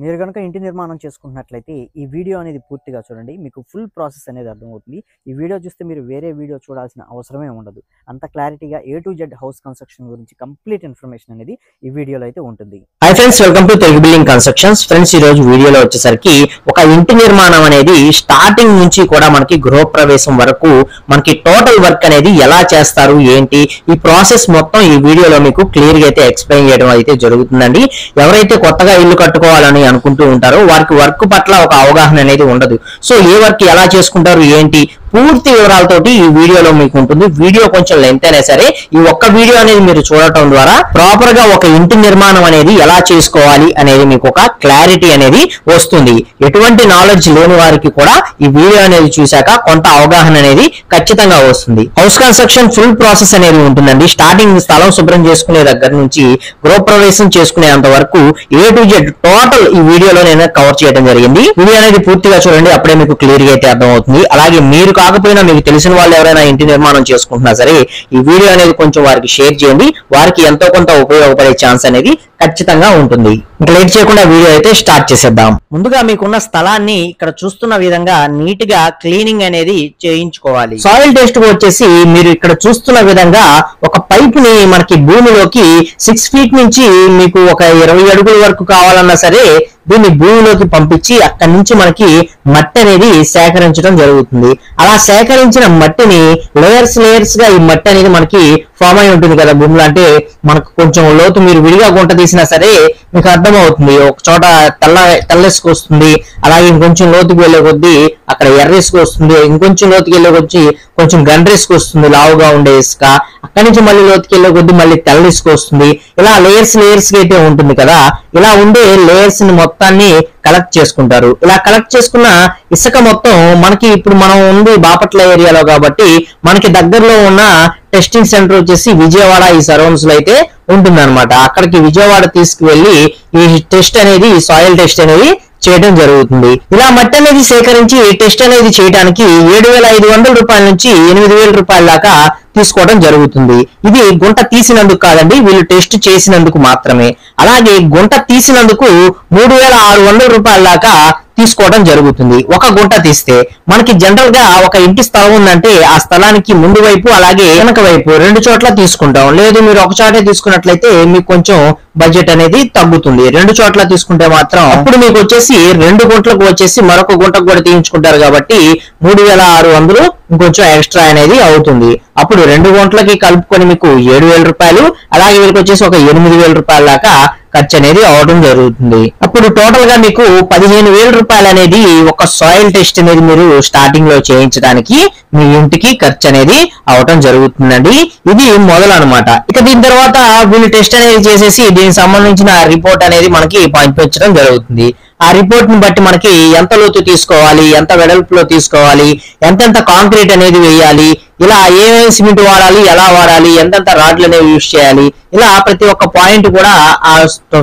మీరు గనుక ఇంటి నిర్మాణం చేసుకుంటున్నట్లయితే ఈ వీడియో అనేది పూర్తిగా చూడండి, మీకు ఫుల్ ప్రాసెస్ అనేది అర్థమవుతుంది. ఈ వీడియో చూస్తే మీరు వేరే వీడియో చూడాల్సిన అవసరమే ఉండదు. అంత క్లారిటీగా A to Z house construction గురించి కంప్లీట్ ఇన్ఫర్మేషన్ అనేది ఈ వీడియోలో అయితే ఉంటుంది. Hi friends, welcome to Telugu building constructions. Friends, ఈ రోజు వీడియోలో వచ్చేసరికి ఒక ఇంటి నిర్మాణం అనేది స్టార్టింగ్ నుంచి కూడా మనకి గృహప్రవేశం వరకు మనకి టోటల్ వర్క్ అనేది ఎలా చేస్తారు ఏంటి, ఈ ప్రాసెస్ మొత్తం ఈ వీడియోలో మీకు క్లియర్ గా అయితే ఎక్స్ప్లెయిన్ చేయడం అయితే జరుగుతుందండి. ఎవరైతే కొత్తగా ఇల్లు కట్టుకోవాలని అనుకుంటూ ఉంటారో వారికి వర్క్ పట్ల ఒక అవగాహన అనేది ఉండదు. సో ఏ వర్క్ ఎలా చేసుకుంటారు ఏంటి పూర్తి వివరాలతోటి ఈ వీడియోలో మీకు ఉంటుంది. వీడియో కొంచెం లెంత్ అయినా సరే ఈ ఒక్క వీడియో అనేది మీరు చూడటం ద్వారా ప్రాపర్ గా ఒక ఇంటి నిర్మాణం అనేది ఎలా చేసుకోవాలి అనేది మీకు ఒక క్లారిటీ అనేది వస్తుంది. ఎటువంటి నాలెడ్జ్ లేని వారికి కూడా ఈ వీడియో అనేది చూశాక కొంత అవగాహన అనేది ఖచ్చితంగా వస్తుంది. హౌస్ కన్స్ట్రక్షన్ ఫుల్ ప్రాసెస్ అనేది ఉంటుందండి. స్టార్టింగ్ స్థలం శుభ్రం చేసుకునే దగ్గర నుంచి గృహప్రవేశం చేసుకునేంత వరకు A to Z టోటల్ ఈ వీడియోలో నేను కవర్ చేయడం జరిగింది. వీడియో అనేది పూర్తిగా చూడండి, అప్పుడే మీకు క్లియర్ గా అయితే అర్థమవుతుంది. అలాగే మీరు కాకపోయినా మీకు తెలిసిన వాళ్ళు ఎవరైనా ఇంటి నిర్మాణం చేసుకుంటున్నా సరే ఈ వీడియో అనేది కొంచెం వారికి షేర్ చేయండి. వారికి ఎంతో కొంత ఉపయోగపడే ఛాన్స్ అనేది ఖచ్చితంగా ఉంటుంది. ఇంకా లేట్ చేయకుండా వీడియో అయితే స్టార్ట్ చేసేద్దాం. ముందుగా మీకున్న స్థలాన్ని ఇక్కడ చూస్తున్న విధంగా నీట్ గా క్లీనింగ్ అనేది చేయించుకోవాలి. సాయిల్ టెస్ట్ వచ్చేసి మీరు ఇక్కడ చూస్తున్న విధంగా ఒక పైప్ ని మనకి భూమిలోకి 6 feet నుంచి మీకు ఒక 20 అడుగుల వరకు కావాలన్నా సరే దీన్ని భూమిలోకి పంపించి అక్కడి నుంచి మనకి మట్టి అనేది సేకరించడం జరుగుతుంది. అలా సేకరించిన మట్టిని లేయర్స్ గా ఈ మట్టి అనేది మనకి ఫామ్ అయి ఉంటుంది కదా భూమిలో. అంటే మనకు కొంచెం లోతు మీరు విడిగా గుంట తీసినా సరే మీకు అర్థమవుతుంది. ఒక చోట తెల్ల ఇసుక వస్తుంది, అలాగే ఇంకొంచెం లోతుకు వెళ్లే కొద్దీ అక్కడ ఎర్ర ఇసుక వస్తుంది, ఇంకొంచెం లోతుకి వెళ్లే కొద్దీ కొంచెం గండ్ర ఇసుక వస్తుంది, లావుగా ఉండే ఇసుక. అక్కడి నుంచి మళ్ళీ లోతుకి వెళ్లే కొద్దీ మళ్ళీ తెల్ల ఇసుక వస్తుంది. ఇలా లేయర్స్ గా అయితే ఉంటుంది కదా. ఇలా ఉండే లేయర్స్ ని మొత్తాన్ని కలెక్ట్ చేసుకుంటారు. ఇలా కలెక్ట్ చేసుకున్న ఇసుక మొత్తం మనకి ఇప్పుడు మనం ఉంది బాపట్ల ఏరియాలో కాబట్టి మనకి దగ్గరలో ఉన్న టెస్టింగ్ సెంటర్ వచ్చేసి విజయవాడ ఈ సరౌండ్స్ లో అయితే ఉంటుంది అనమాట. అక్కడికి విజయవాడ తీసుకువెళ్లి ఈ టెస్ట్ అనేది సాయిల్ టెస్ట్ అనేది చేయడం జరుగుతుంది. ఇలా మట్టి అనేది సేకరించి టెస్ట్ అనేది చేయడానికి 7,500 రూపాయల నుంచి 8,000 రూపాయల దాకా తీసుకోవడం జరుగుతుంది. ఇది గుంట తీసినందుకు కాదండి, వీళ్ళు టెస్ట్ చేసినందుకు మాత్రమే. అలాగే గుంట తీసినందుకు 3,600 రూపాయల దాకా తీసుకోవడం జరుగుతుంది. ఒక గుంట తీస్తే మనకి జనరల్ గా ఒక ఇంటి స్థలం ఉందంటే ఆ స్థలానికి ముందు వైపు అలాగే వెనక వైపు 2 చోట్ల తీసుకుంటాం. లేదు మీరు ఒక చోటే తీసుకున్నట్లయితే మీకు కొంచెం బడ్జెట్ అనేది తగ్గుతుంది. 2 చోట్ల తీసుకుంటే మాత్రం అప్పుడు మీకు వచ్చేసి 2 గుంటలకు వచ్చేసి మరొక గుంటకు కూడా తీయించుకుంటారు కాబట్టి 3,600 ఇంకొంచెం ఎక్స్ట్రా అనేది అవుతుంది. అప్పుడు 2 గుంటలకి కలుపుకొని మీకు 7,000 రూపాయలు, అలాగే వీళ్ళకి వచ్చేసి ఒక 8,000 రూపాయల దాకా ఖర్చు అనేది అవడం జరుగుతుంది. అప్పుడు టోటల్ గా మీకు 15,000 రూపాయలు అనేది ఒక సాయిల్ టెస్ట్ అనేది మీరు స్టార్టింగ్ లో చేయించడానికి మీ ఇంటికి ఖర్చు అనేది అవడం జరుగుతుందండి. ఇది మొదలు అనమాట. ఇక దీని తర్వాత వీళ్ళు టెస్ట్ అనేది చేసేసి దీనికి సంబంధించిన రిపోర్ట్ అనేది మనకి పంపించడం జరుగుతుంది. ఆ రిపోర్ట్ ని బట్టి మనకి ఎంత లోతు తీసుకోవాలి, ఎంత వెడల్పులో తీసుకోవాలి, ఎంతెంత కాంక్రీట్ అనేది వేయాలి, ఇలా ఏమేమి సిమెంట్ వాడాలి, ఎలా వాడాలి, ఎంతెంత రాడ్లు అనేవి యూజ్ చేయాలి, ఇలా ప్రతి ఒక్క పాయింట్ కూడా ఆ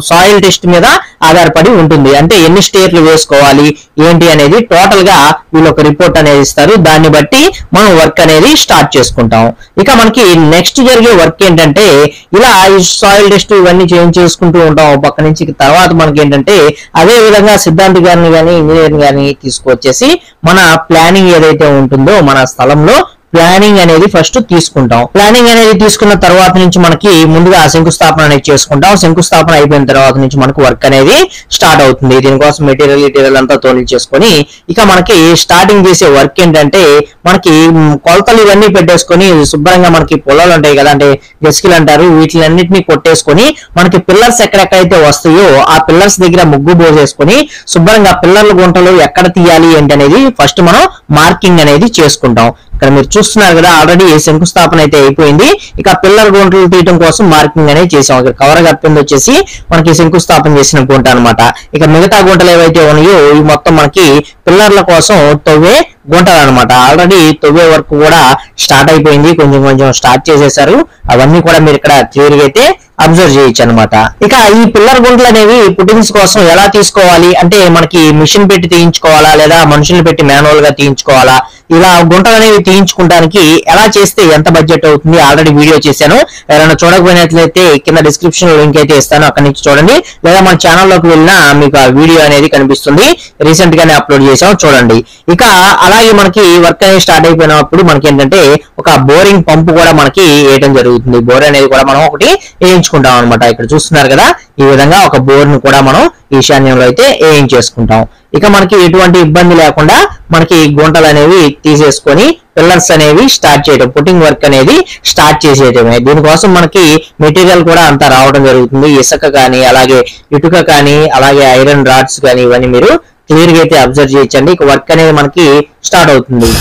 సాయిల్ టెస్ట్ మీద ఆధారపడి ఉంటుంది. అంటే ఎన్ని స్టేర్లు వేసుకోవాలి ఏంటి అనేది టోటల్ గా వీళ్ళు ఒక రిపోర్ట్ అనేది ఇస్తారు. దాన్ని బట్టి మనం వర్క్ అనేది స్టార్ట్ చేసుకుంటాం. ఇక మనకి నెక్స్ట్ జరిగే వర్క్ ఏంటంటే ఇలా ఈ సాయిల్ టెస్ట్ ఇవన్నీ చేసుకుంటూ ఉంటాం పక్క నుంచి. తర్వాత మనకి ఏంటంటే అదే విధంగా సిద్ధాంతి గారిని కానీ ఇంజనీర్ గారిని తీసుకొచ్చేసి మన ప్లానింగ్ ఏదైతే ఉంటుందో మన స్థలంలో ప్లానింగ్ అనేది ఫస్ట్ తీసుకుంటాం. ప్లానింగ్ అనేది తీసుకున్న తర్వాత నుంచి మనకి ముందుగా శంకుస్థాపన అనేది చేసుకుంటాం. శంకుస్థాపన అయిపోయిన తర్వాత నుంచి మనకు వర్క్ అనేది స్టార్ట్ అవుతుంది. దీనికోసం మెటీరియల్ అంతా తోలి చేసుకొని ఇక మనకి స్టార్టింగ్ చేసే వర్క్ ఏంటంటే మనకి కొలతలు ఇవన్నీ పెట్టేసుకొని శుభ్రంగా మనకి పొలాలు ఉంటాయి కదా, అంటే గెస్కిలు అంటారు, వీటిలన్నింటినీ కొట్టేసుకొని మనకి పిల్లర్స్ ఎక్కడెక్కడైతే వస్తాయో ఆ పిల్లర్స్ దగ్గర ముగ్గు పోసేసుకొని శుభ్రంగా పిల్లర్ల గుంటలు ఎక్కడ తీయాలి ఏంటి అనేది ఫస్ట్ మనం మార్కింగ్ అనేది చేసుకుంటాం. ఇక్కడ మీరు చూస్తున్నారు కదా ఆల్రెడీ శంకుస్థాపన అయితే అయిపోయింది. ఇక పిల్లర్ గుంటలు తీయడం కోసం మార్కింగ్ అనేది చేసాం. ఇక్కడ కవర్ కప్పింది వచ్చేసి మనకి శంకుస్థాపన చేసిన గుంట అనమాట. ఇక మిగతా గుంటలు ఏవైతే ఉన్నాయో ఇవి మొత్తం మనకి పిల్లర్ల కోసం తవ్వే గుంటలు అనమాట. ఆల్రెడీ తవ్వే వర్క్ కూడా స్టార్ట్ అయిపోయింది, కొంచెం స్టార్ట్ చేసేసారు. అవన్నీ కూడా మీరు ఇక్కడ క్లియర్ గా అయితే అబ్జర్వ్ చేయొచ్చు అనమాట. ఇక ఈ పిల్లర్ గుంటలు అనేవి పుట్టింగ్స్ కోసం ఎలా తీసుకోవాలి అంటే మనకి మిషన్ పెట్టి తీయించుకోవాలా లేదా మనుషులు పెట్టి మాన్యువల్ గా తీయించుకోవాలా, ఇలా గుంటలు అనేవి తీయించుకోవడానికి ఎలా చేస్తే ఎంత బడ్జెట్ అవుతుంది ఆల్రెడీ వీడియో చేశాను. ఎవరైనా చూడకపోయినట్లయితే కింద డిస్క్రిప్షన్ లో లింక్ అయితే ఇస్తాను, అక్కడి నుంచి చూడండి. లేదా మన ఛానల్లోకి వెళ్ళినా మీకు ఆ వీడియో అనేది కనిపిస్తుంది, రీసెంట్ గానే అప్లోడ్ చేసాం, చూడండి. ఇక అలాగే మనకి వర్క్ అనేది స్టార్ట్ అయిపోయినప్పుడు మనకి ఏంటంటే ఒక బోరింగ్ పంపు కూడా మనకి వేయడం జరుగుతుంది. బోర్ అనేది కూడా మనం ఒకటి వేయించుకుంటాం అనమాట. ఇక్కడ చూస్తున్నారు కదా, ఈ విధంగా ఒక బోర్ ను కూడా మనం ఈశాన్యంలో అయితే వేయించేసుకుంటాం. ఇక మనకి ఎటువంటి ఇబ్బంది లేకుండా మనకి గుంటలు అనేవి తీసేసుకొని పిల్లర్స్ అనేవి స్టార్ట్ చేయడం, పుట్టింగ్ వర్క్ అనేది స్టార్ట్ చేసేయటమే. దీనికోసం మనకి మెటీరియల్ కూడా అంతా రావడం జరుగుతుంది. ఇసుక కానీ, అలాగే ఇటుక కానీ, అలాగే ఐరన్ రాడ్స్ కానీ, ఇవన్నీ మీరు క్లియర్ గా అయితే అబ్జర్వ్ చేయొచ్చండి. ఇక వర్క్ అనేది మనకి స్టార్ట్ అవుతుంది.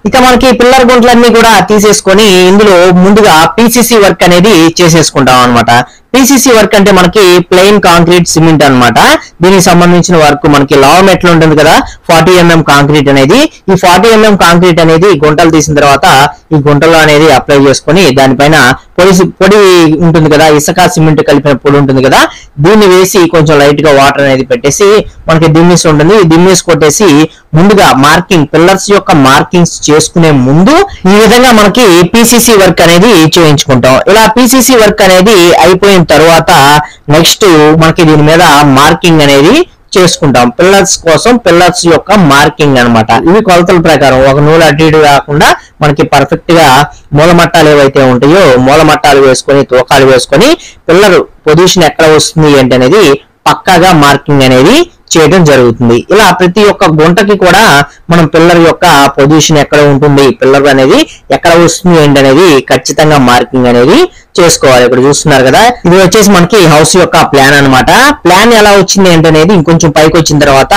ఇక మనకి పిల్లర్ గుంటలన్నీ కూడా తీసేసుకొని ఇందులో ముందుగా పీసీసీ వర్క్ అనేది చేసేసుకుంటాం అనమాట. పీసీసీ వర్క్ అంటే మనకి ప్లెయిన్ కాంక్రీట్ సిమెంట్ అన్నమాట. దీనికి సంబంధించిన వర్క్ మనకి లావ్ మెటల్ ఉంటుంది కదా, 40 mm కాంక్రీట్ అనేది. ఈ 40 mm కాంక్రీట్ అనేది గుంటలు తీసిన తర్వాత ఈ గుంటలో అనేది అప్లై చేసుకొని దానిపైన పొడి ఉంటుంది కదా, ఇసుక సిమెంట్ కలిపిన పొడి ఉంటుంది కదా, దీన్ని వేసి కొంచెం లైట్ గా వాటర్ అనేది పెట్టేసి మనకి దిమ్మిస్ ఉంటుంది, దిమ్మిస్ కొట్టేసి ముందుగా మార్కింగ్, పిల్లర్స్ యొక్క మార్కింగ్స్ చేసుకునే ముందు ఈ విధంగా మనకి పీసీసీ వర్క్ అనేది చేయించుకుంటాం. ఇలా పీసీసీ వర్క్ అనేది అయిపోయిన తర్వాత నెక్స్ట్ మనకి దీని మీద మార్కింగ్ అనేది చేసుకుంటాం. పిల్లర్స్ కోసం పిల్లర్స్ యొక్క మార్కింగ్ అన్నమాట. ఇవి కొలతల ప్రకారం ఒక నూలు అటు ఇటు కాకుండా మనకి పర్ఫెక్ట్ గా మూలమట్టాలు ఏవైతే ఉంటాయో మూలమట్టాలు వేసుకొని, తూకాలు వేసుకొని పిల్లర్ పొజిషన్ ఎక్కడ వస్తుంది ఏంటి అనేది పక్కాగా మార్కింగ్ అనేది చేయడం జరుగుతుంది. ఇలా ప్రతి ఒక్క గుంటకి కూడా మనం పిల్లర్ యొక్క పొజిషన్ ఎక్కడ ఉంటుంది, పిల్లర్ అనేది ఎక్కడ వస్తుంది ఏంటి అనేది ఖచ్చితంగా మార్కింగ్ అనేది చేసుకోవాలి. ఇక్కడ చూస్తున్నారు కదా, ఇది వచ్చేసి మనకి హౌస్ యొక్క ప్లాన్ అన్నమాట. ప్లాన్ ఎలా వచ్చింది ఏంటనేది ఇంకొంచెం పైకి వచ్చిన తర్వాత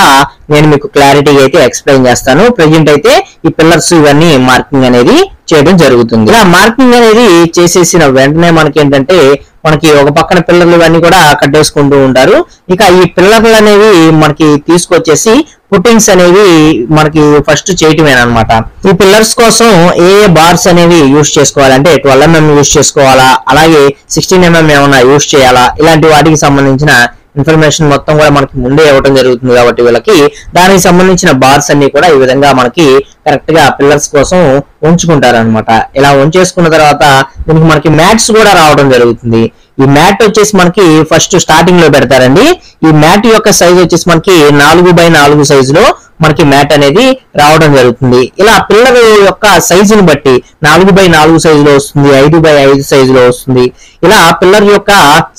నేను మీకు క్లారిటీ అయితే ఎక్స్ప్లెయిన్ చేస్తాను. ప్రెజెంట్ అయితే ఈ పిల్లర్స్ ఇవన్నీ మార్కింగ్ అనేది చేయడం జరుగుతుంది. ఇలా మార్కింగ్ అనేది చేసేసిన వెంటనే మనకి ఏంటంటే మనకి ఒక పక్కన పిల్లర్లు ఇవన్నీ కూడా కట్టేసుకుంటూ ఉంటారు. ఇక ఈ పిల్లర్లు అనేవి మనకి తీసుకొచ్చేసి పుట్టింగ్స్ అనేవి మనకి ఫస్ట్ చేయటమేనమాట. ఈ పిల్లర్స్ కోసం ఏ బార్స్ అనేవి యూజ్ చేసుకోవాలంటే 12 mm యూజ్ చేసుకోవాలా, అలాగే 16 mm ఏమైనా యూజ్ చేయాలా, ఇలాంటి వాటికి సంబంధించిన ఇన్ఫర్మేషన్ మొత్తం కూడా మనకి ముందే ఇవ్వడం జరుగుతుంది. కాబట్టి వీళ్ళకి దానికి సంబంధించిన బార్స్ అన్ని కూడా ఈ విధంగా మనకి కరెక్ట్ గా పిల్లర్స్ కోసం ఉంచుకుంటారు అనమాట. ఇలా ఉంచేసుకున్న తర్వాత దీనికి మనకి మ్యాట్స్ కూడా రావడం జరుగుతుంది. ఈ మ్యాట్ వచ్చేసి మనకి ఫస్ట్ స్టార్టింగ్ లో పెడతారండి. ఈ మ్యాట్ యొక్క సైజ్ వచ్చేసి మనకి 4x4 సైజులో మనకి మ్యాట్ అనేది రావడం జరుగుతుంది. ఇలా పిల్లర్ యొక్క సైజుని బట్టి 4x4 సైజులో వస్తుంది, 5x5 సైజులో వస్తుంది. ఇలా పిల్లర్ యొక్క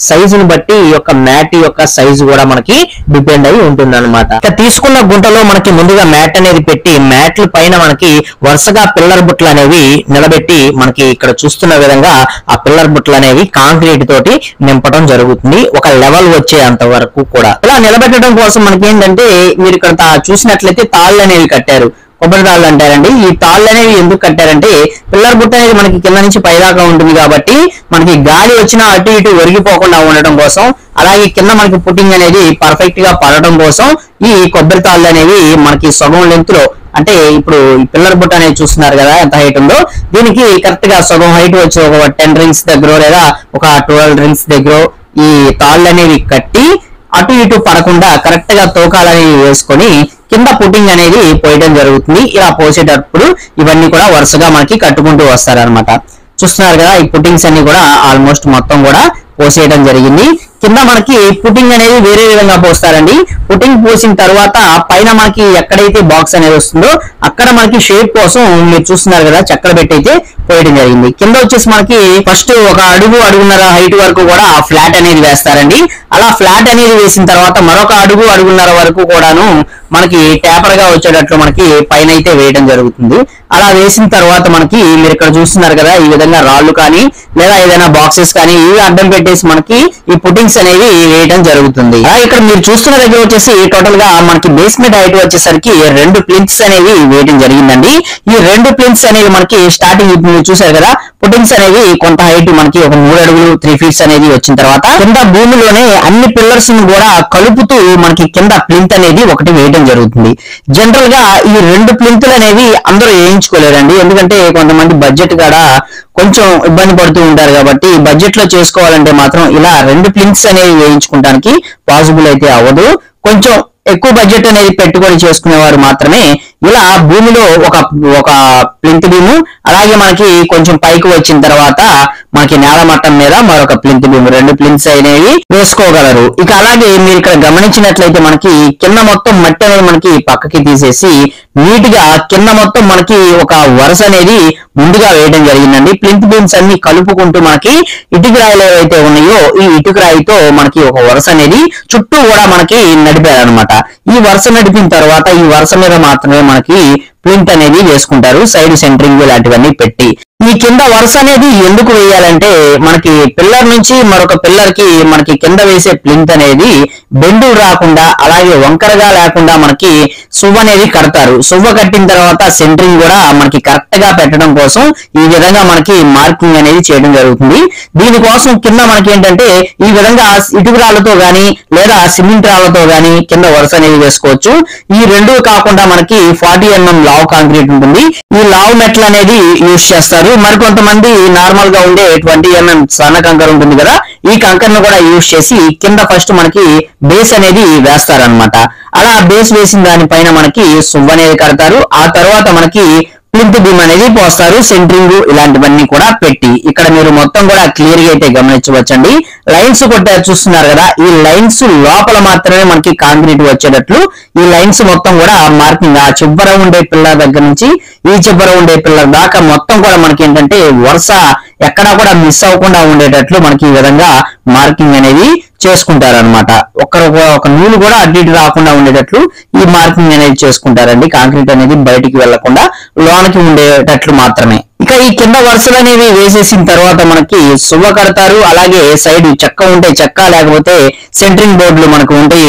సైజుని బట్టి ఈ యొక్క మ్యాట్ యొక్క సైజు కూడా మనకి డిపెండ్ అయి ఉంటుంది అనమాట. ఇక తీసుకున్న గుంటలో మనకి ముందుగా మ్యాట్ అనేది పెట్టి మ్యాట్ల పైన మనకి వరుసగా పిల్లర్ బుట్టలు అనేవి నిలబెట్టి మనకి ఇక్కడ చూస్తున్న విధంగా ఆ పిల్లర్ బుట్టలు అనేవి కాంక్రీట్ తోటి నింపడం జరుగుతుంది, ఒక లెవెల్ వచ్చేంత వరకు కూడా. ఇలా నిలబెట్టడం కోసం మనకి ఏంటంటే మీరు ఇక్కడ చూసినట్లయితే తాళ్ళు అనేవి కట్టారు, కొబ్బరి తాళ్ళు అంటారండి. ఈ తాళ్ళు అనేవి ఎందుకు కట్టారంటే పిల్లర్ బుట్ట అనేది మనకి కింద నుంచి పైదాకా ఉంటుంది కాబట్టి మనకి గాలి వచ్చినా అటు ఇటు ఒరిగిపోకుండా ఉండటం కోసం, అలాగే కింద మనకి పుట్టింగ్ అనేది పర్ఫెక్ట్ గా పడటం కోసం ఈ కొబ్బరి తాళ్ళు అనేవి మనకి సగం లెంత్ లో, అంటే ఇప్పుడు ఈ పిల్లర్ బుట్ట అనేది చూస్తున్నారు కదా ఎంత హైట్ ఉందో, దీనికి కరెక్ట్ గా సగం హైట్ వచ్చి ఒక 10 రింగ్స్ దగ్గర లేదా ఒక 12 రింగ్స్ దగ్గర ఈ తాళ్ళు అనేవి కట్టి అటు ఇటు పడకుండా కరెక్ట్ గా తోకాలని వేసుకొని కింద పుట్టింగ్ అనేది పోయడం జరుగుతుంది. ఇలా పోసేటప్పుడు ఇవన్నీ కూడా వరుసగా మనకి కట్టుకుంటూ వస్తారనమాట. చూస్తున్నారు కదా, ఈ పుట్టింగ్స్ అన్ని కూడా ఆల్మోస్ట్ మొత్తం కూడా పోసేయడం జరిగింది. కింద మనకి పుట్టింగ్ అనేది వేరే విధంగా పోస్తారండి. పుట్టింగ్ పోసిన తర్వాత పైన మనకి ఎక్కడైతే బాక్స్ అనేది వస్తుందో అక్కడ మనకి షేప్ కోసం మీరు చూస్తున్నారు కదా చక్కెర పెట్టి అయితే పోయడం జరిగింది. కింద వచ్చేసి మనకి ఫస్ట్ ఒక అడుగున్నర హైట్ వరకు కూడా ఫ్లాట్ అనేది వేస్తారండి. అలా ఫ్లాట్ అనేది వేసిన తర్వాత మరొక అడుగున్నర వరకు కూడాను మనకి టేపర్ గా వచ్చేటట్లు మనకి పైన అయితే వేయడం జరుగుతుంది. అలా వేసిన తర్వాత మనకి మీరు ఇక్కడ చూస్తున్నారు కదా ఈ విధంగా రాళ్ళు కానీ లేదా ఏదైనా బాక్సెస్ కానీ ఇవి అడ్డం పెట్టేసి మనకి ఈ పుట్టింగ్స్ అనేవి వేయడం జరుగుతుంది. ఇక్కడ మీరు చూస్తున్న దగ్గర వచ్చేసి టోటల్ గా మనకి బేస్మెంట్ హైట్ వచ్చేసరికి 2 ప్లింత్స్ అనేవి వేయడం జరిగిందండి. ఈ 2 ప్లింత్స్ అనేవి మనకి స్టార్టింగ్ మీరు చూసారు కదా, పుట్టింగ్స్ అనేవి కొంత హైట్ మనకి ఒక 3 అడుగులు 3 ఫీట్స్ అనేది వచ్చిన తర్వాత కింద భూమిలోనే అన్ని పిల్లర్స్ ను కూడా కలుపుతూ మనకి కింద ప్లింత్ అనేది ఒకటి వేయడం వేయడం జరుగుతుంది. జనరల్ గా ఈ 2 ప్లింతులు అనేవి అందరూ వేయించుకోలేరండి, ఎందుకంటే కొంతమంది బడ్జెట్ కూడా కొంచెం ఇబ్బంది పడుతూ ఉంటారు కాబట్టి బడ్జెట్ లో చేసుకోవాలంటే మాత్రం ఇలా 2 ప్లింత్స్ అనేవి వేయించుకోవడానికి పాసిబుల్ అయితే అవ్వదు. కొంచెం ఎక్కువ బడ్జెట్ అనేది పెట్టుకొని చేసుకునేవారు మాత్రమే ఇలా భూమిలో ఒక ప్లింత్ బీము, అలాగే మనకి కొంచెం పైకి వచ్చిన తర్వాత మనకి నేల మట్టం మీద మరొక ప్లింత్ బీము, 2 ప్లింత్స్ అనేవి వేసుకోగలరు. ఇక అలాగే మీరు ఇక్కడ గమనించినట్లయితే మనకి కింద మొత్తం మట్టి అనేది మనకి పక్కకి తీసేసి నీట్ గా కింద మొత్తం మనకి ఒక వరుస అనేది ముందుగా వేయడం జరిగిందండి. ప్లింత్ బీమ్స్ అన్ని కలుపుకుంటూ మనకి ఇటుక రాయిలు ఏవైతే ఉన్నాయో ఈ ఇటుక రాయితో మనకి ఒక వరుస అనేది చుట్టూ కూడా మనకి నడిపారనమాట. ఈ వరుస నడిపిన తర్వాత ఈ వరుస మీద మాత్రమే మనకి ప్లింత్ అనేది వేసుకుంటారు, సైడ్ సెంటరింగ్ ఇలాంటివన్నీ పెట్టి. ఈ కింద వరుస అనేది ఎందుకు వేయాలంటే మనకి పిల్లర్ నుంచి మరొక పిల్లర్ కి మనకి కింద వేసే ప్లింత్ అనేది బెండు రాకుండా అలాగే వంకరగా లేకుండా మనకి సువ్వ అనేది కడతారు. సువ్వ కట్టిన తర్వాత సెంటరింగ్ కూడా మనకి కరెక్ట్ గా పెట్టడం కోసం ఈ విధంగా మనకి మార్కింగ్ అనేది చేయడం జరుగుతుంది. దీనికోసం కింద మనకి ఏంటంటే ఈ విధంగా ఇటుక రాళ్లతో గాని లేదా సిమెంట్ రాళ్లతో గాని కింద వరుస అనేది వేసుకోవచ్చు. ఈ 2 కాకుండా మనకి 40 mm లావ్ కాంక్రీట్ ఉంటుంది, ఈ లావ్ మెట్లు అనేది యూజ్ చేస్తారు. మరికొంతమంది నార్మల్ గా ఉండే 20 mm సన్న కంకర ఉంటుంది కదా, ఈ కంకరను కూడా యూజ్ చేసి కింద ఫస్ట్ మనకి బేస్ అనేది వేస్తారనమాట. అలా బేస్ వేసిన దానిపైన మనకి సువ్వ అనేది కడతారు. ఆ తర్వాత మనకి ప్లింత్ బీమ్ అనేది పోస్తారు, సెంటరింగ్ ఇలాంటివన్నీ కూడా పెట్టి. ఇక్కడ మీరు మొత్తం కూడా క్లియర్ గా అయితే గమనించవచ్చండి. లైన్స్ కొట్టారు చూస్తున్నారు కదా, ఈ లైన్స్ లోపల మాత్రమే మనకి కాంక్రీట్ వచ్చేటట్లు ఈ లైన్స్ మొత్తం కూడా మార్కింగ్ ఆ చివర ఉండే పిల్లర్ దగ్గర నుంచి ఈ చివర ఉండే పిల్లర్ దాకా మొత్తం కూడా మనకి ఏంటంటే వరుస ఎక్కడా కూడా మిస్ అవ్వకుండా ఉండేటట్లు మనకి ఈ విధంగా మార్కింగ్ అనేది చేసుకుంటారనమాట. ఒక నూలు కూడా అడ్డు ఇటు రాకుండా ఉండేటట్లు ఈ మార్కింగ్ అనేది చేసుకుంటారండి. కాంక్రీట్ అనేది బయటికి వెళ్లకుండా లోనికి ఉండేటట్లు మాత్రమే. ఇక ఈ కింద వరుసలు అనేవి వేసేసిన తర్వాత మనకి సువ్వ కడతారు. అలాగే సైడ్ చెక్క ఉంటే చెక్క, లేకపోతే సెంటరింగ్ బోర్డులు మనకు ఉంటే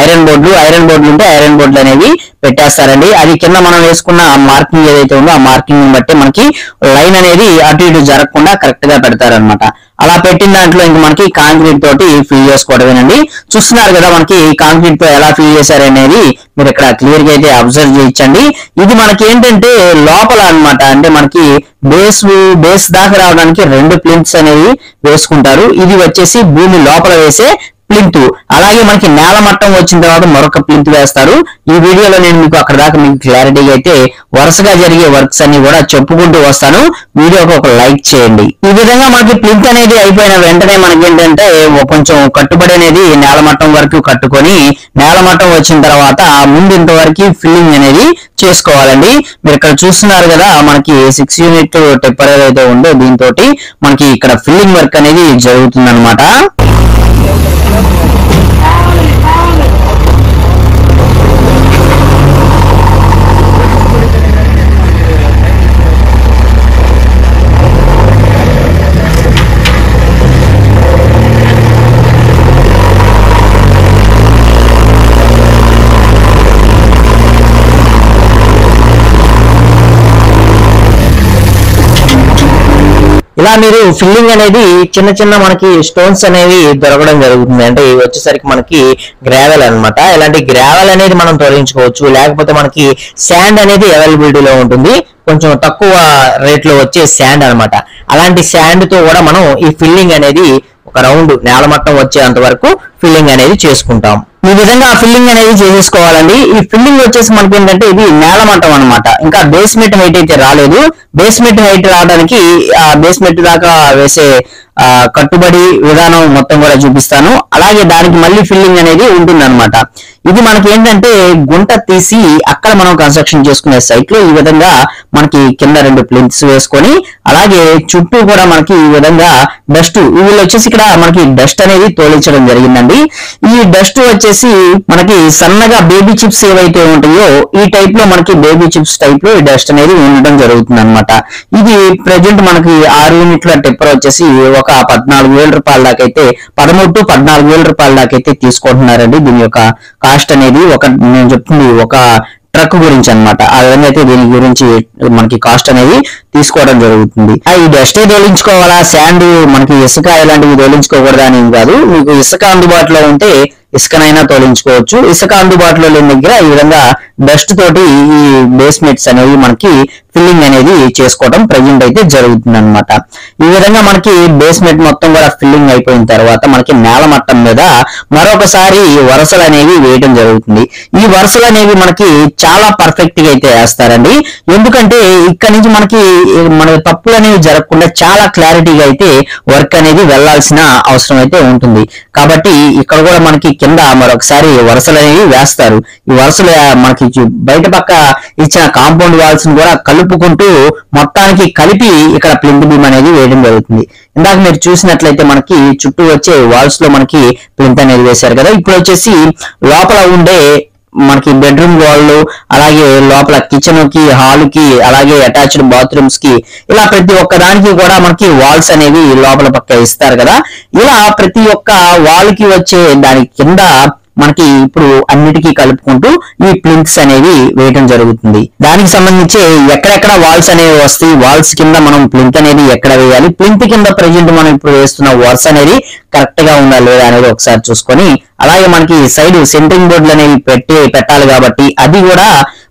ఐరన్ బోర్డులు ఉంటే ఐరన్ బోర్డులు అనేవి పెట్టేస్తారండి. అది కింద మనం వేసుకున్న మార్కింగ్ ఏదైతే ఉందో ఆ మార్కింగ్ బట్టి మనకి లైన్ అనేది అటు ఇటు జరగకుండా కరెక్ట్ గా పెడతారనమాట. అలా పెట్టిన దాంట్లో ఇంక మనకి కాంక్రీట్ తోటి ఫిల్ చేసుకోవడమేనండి. చూస్తున్నారు కదా మనకి కాంక్రీట్ తో ఎలా ఫిల్ చేశారనేది మీరు ఇక్కడ క్లియర్ గా అయితే అబ్జర్వ్ చేయించండి. ఇది మనకి ఏంటంటే లోపల అన్నమాట, అంటే మనకి బేస్ దాకా రావడానికి 2 ప్లింత్స్ అనేవి వేసుకుంటారు. ఇది వచ్చేసి భూమి లోపల వేసే ప్లింత్. అలాగే మనకి నేల మట్టం వచ్చిన తర్వాత మరొక ప్లింత్ వేస్తారు. ఈ వీడియోలో నేను మీకు అక్కడ దాకా మీకు క్లారిటీగా అయితే వరుసగా జరిగే వర్క్స్ అన్ని కూడా చెప్పుకుంటూ వస్తాను. వీడియోకి ఒక లైక్ చేయండి. ఈ విధంగా మనకి ప్లింత్ అనేది అయిపోయిన వెంటనే మనకి ఏంటంటే కొంచెం కట్టుబడి అనేది నేల మట్టం వరకు కట్టుకొని నేల మట్టం వచ్చిన తర్వాత ముందు ఇంతవరకు ఫిల్లింగ్ అనేది చేసుకోవాలండి. మీరు ఇక్కడ చూస్తున్నారు కదా మనకి 6 యూనిట్ టెప్పర్ ఏదైతే ఉందో దీంతో మనకి ఇక్కడ ఫిల్లింగ్ వర్క్ అనేది జరుగుతుంది అనమాట. ఇలా మీరు ఫిల్లింగ్ అనేది చిన్న చిన్న మనకి స్టోన్స్ అనేవి దొరకడం జరుగుతుంది. అంటే ఇవి వచ్చేసరికి మనకి గ్రావెల్ అన్నమాట. ఇలాంటి గ్రావెల్ అనేది మనం తొలగించుకోవచ్చు, లేకపోతే మనకి శాండ్ అనేది అవైలబిలిటీలో ఉంటుంది, కొంచెం తక్కువ రేట్ లో వచ్చే శాండ్ అన్నమాట. అలాంటి శాండ్ తో కూడా మనం ఈ ఫిల్లింగ్ అనేది ఒక రౌండ్ నేల మట్టం వచ్చేంత వరకు ఫిల్లింగ్ అనేది చేసుకుంటాం. ఈ విధంగా ఫిల్లింగ్ అనేది చేసేసుకోవాలండి. ఈ ఫిల్లింగ్ వచ్చేసి మనకి ఏంటంటే ఇది నేల మట్టం అనమాట, ఇంకా బేస్మెంట్ హైట్ అయితే రాలేదు. బేస్మెంట్ హైట్ రావడానికి ఆ బేస్మెంట్ దాకా వేసే కట్టుబడి విధానం మొత్తం కూడా చూపిస్తాను. అలాగే దానికి మళ్ళీ ఫిల్లింగ్ అనేది ఉంటుంది అనమాట. ఇది మనకి ఏంటంటే గుంట తీసి అక్కడ మనం కన్స్ట్రక్షన్ చేసుకునే సైట్ లో ఈ విధంగా మనకి కింద 2 ప్లింత్స్ వేసుకొని అలాగే చుట్టూ కూడా మనకి ఈ విధంగా డస్ట్, వీళ్ళు వచ్చేసి ఇక్కడ మనకి డస్ట్ అనేది తోలించడం జరిగిందండి. ఈ డస్ట్ వచ్చేసి మనకి సన్నగా బేబీ చిప్స్ ఏవైతే ఉంటాయో ఈ టైప్ లో మనకి బేబీ చిప్స్ టైప్ లో ఈ డస్ట్ అనేది ఉండడం జరుగుతుంది అనమాట. ఇది ప్రెజెంట్ మనకి 6 యూనిట్ల టెప్పర్ వచ్చేసి ఒక 14,000 రూపాయల దాకైతే 13,000-14,000 రూపాయల దాకైతే తీసుకుంటున్నారండి. దీని యొక్క కాస్ట్ అనేది నేను చెప్తుంది ఒక ట్రక్ గురించి అన్నమాట. ఆ విధంగా అయితే దీని గురించి మనకి కాస్ట్ అనేది తీసుకోవడం జరుగుతుంది. ఈ డస్ట్ తోలించుకోవాలా, శాండ్ మనకి ఇసుక ఇలాంటివి తోలించుకోకూడదు అని కాదు. మీకు ఇసుక అందుబాటులో ఉంటే ఇసుకనైనా తోలించుకోవచ్చు. ఇసుక అందుబాటులో లేని దగ్గర ఈ విధంగా డస్ట్ తోటి ఈ బేస్మెంట్స్ అనేవి మనకి ఫిల్లింగ్ అనేది చేసుకోవడం ప్రెజెంట్ అయితే జరుగుతుంది అనమాట. ఈ విధంగా మనకి బేస్మెంట్ మొత్తం కూడా ఫిల్లింగ్ అయిపోయిన తర్వాత మనకి నేల మట్టం మీద మరొకసారి వరుసలు అనేవి వేయడం జరుగుతుంది. ఈ వరుసలు అనేవి మనకి చాలా పర్ఫెక్ట్ గా అయితే వేస్తారండి. ఎందుకంటే ఇక్కడ నుంచి మనకి మన తప్పులు అనేవి జరగకుండా చాలా క్లారిటీగా అయితే వర్క్ అనేది వెళ్లాల్సిన అవసరం అయితే ఉంటుంది. కాబట్టి ఇక్కడ కూడా మనకి కింద మరొకసారి వరుసలు అనేవి వేస్తారు. ఈ వరుసలు మనకి బయట పక్క ఇచ్చిన కాంపౌండ్ వాల్స్ కూడా కలుపుకుంటూ మొత్తానికి కలిపి ఇక్కడ ప్లింత్ బీమ్ అనేది వేయడం జరుగుతుంది. ఇందాక మీరు చూసినట్లయితే మనకి చుట్టూ వచ్చే వాల్స్ లో మనకి ప్లింత్ అనేది వేశారు కదా. ఇప్పుడు వచ్చేసి లోపల ఉండే మనకి బెడ్రూమ్ వాళ్ళు, అలాగే లోపల కిచెన్ కి, హాల్ కి, అలాగే అటాచ్డ్ బాత్రూమ్స్ కి, ఇలా ప్రతి ఒక్క దానికి కూడా మనకి వాల్స్ అనేవి లోపల పక్క ఇస్తారు కదా. ఇలా ప్రతి ఒక్క వాల్ కి వచ్చే దాని కింద మనకి ఇప్పుడు అన్నిటికీ కలుపుకుంటూ ఈ ప్లింత్స్ అనేవి వేయడం జరుగుతుంది. దానికి సంబంధించి ఎక్కడెక్కడ వాల్స్ అనేవి వస్తాయి, వాల్స్ కింద మనం ప్లింత్ అనేది ఎక్కడ వేయాలి, ప్లింత్ కింద ప్రెజెంట్ మనం ఇప్పుడు వేస్తున్న వరుస అనేది కరెక్ట్ గా ఉందా లేదా అనేది ఒకసారి చూసుకొని, అలాగే మనకి సైడ్ సెంట్రింగ్ బోర్డులు అనేవి పెట్టాలి కాబట్టి అది కూడా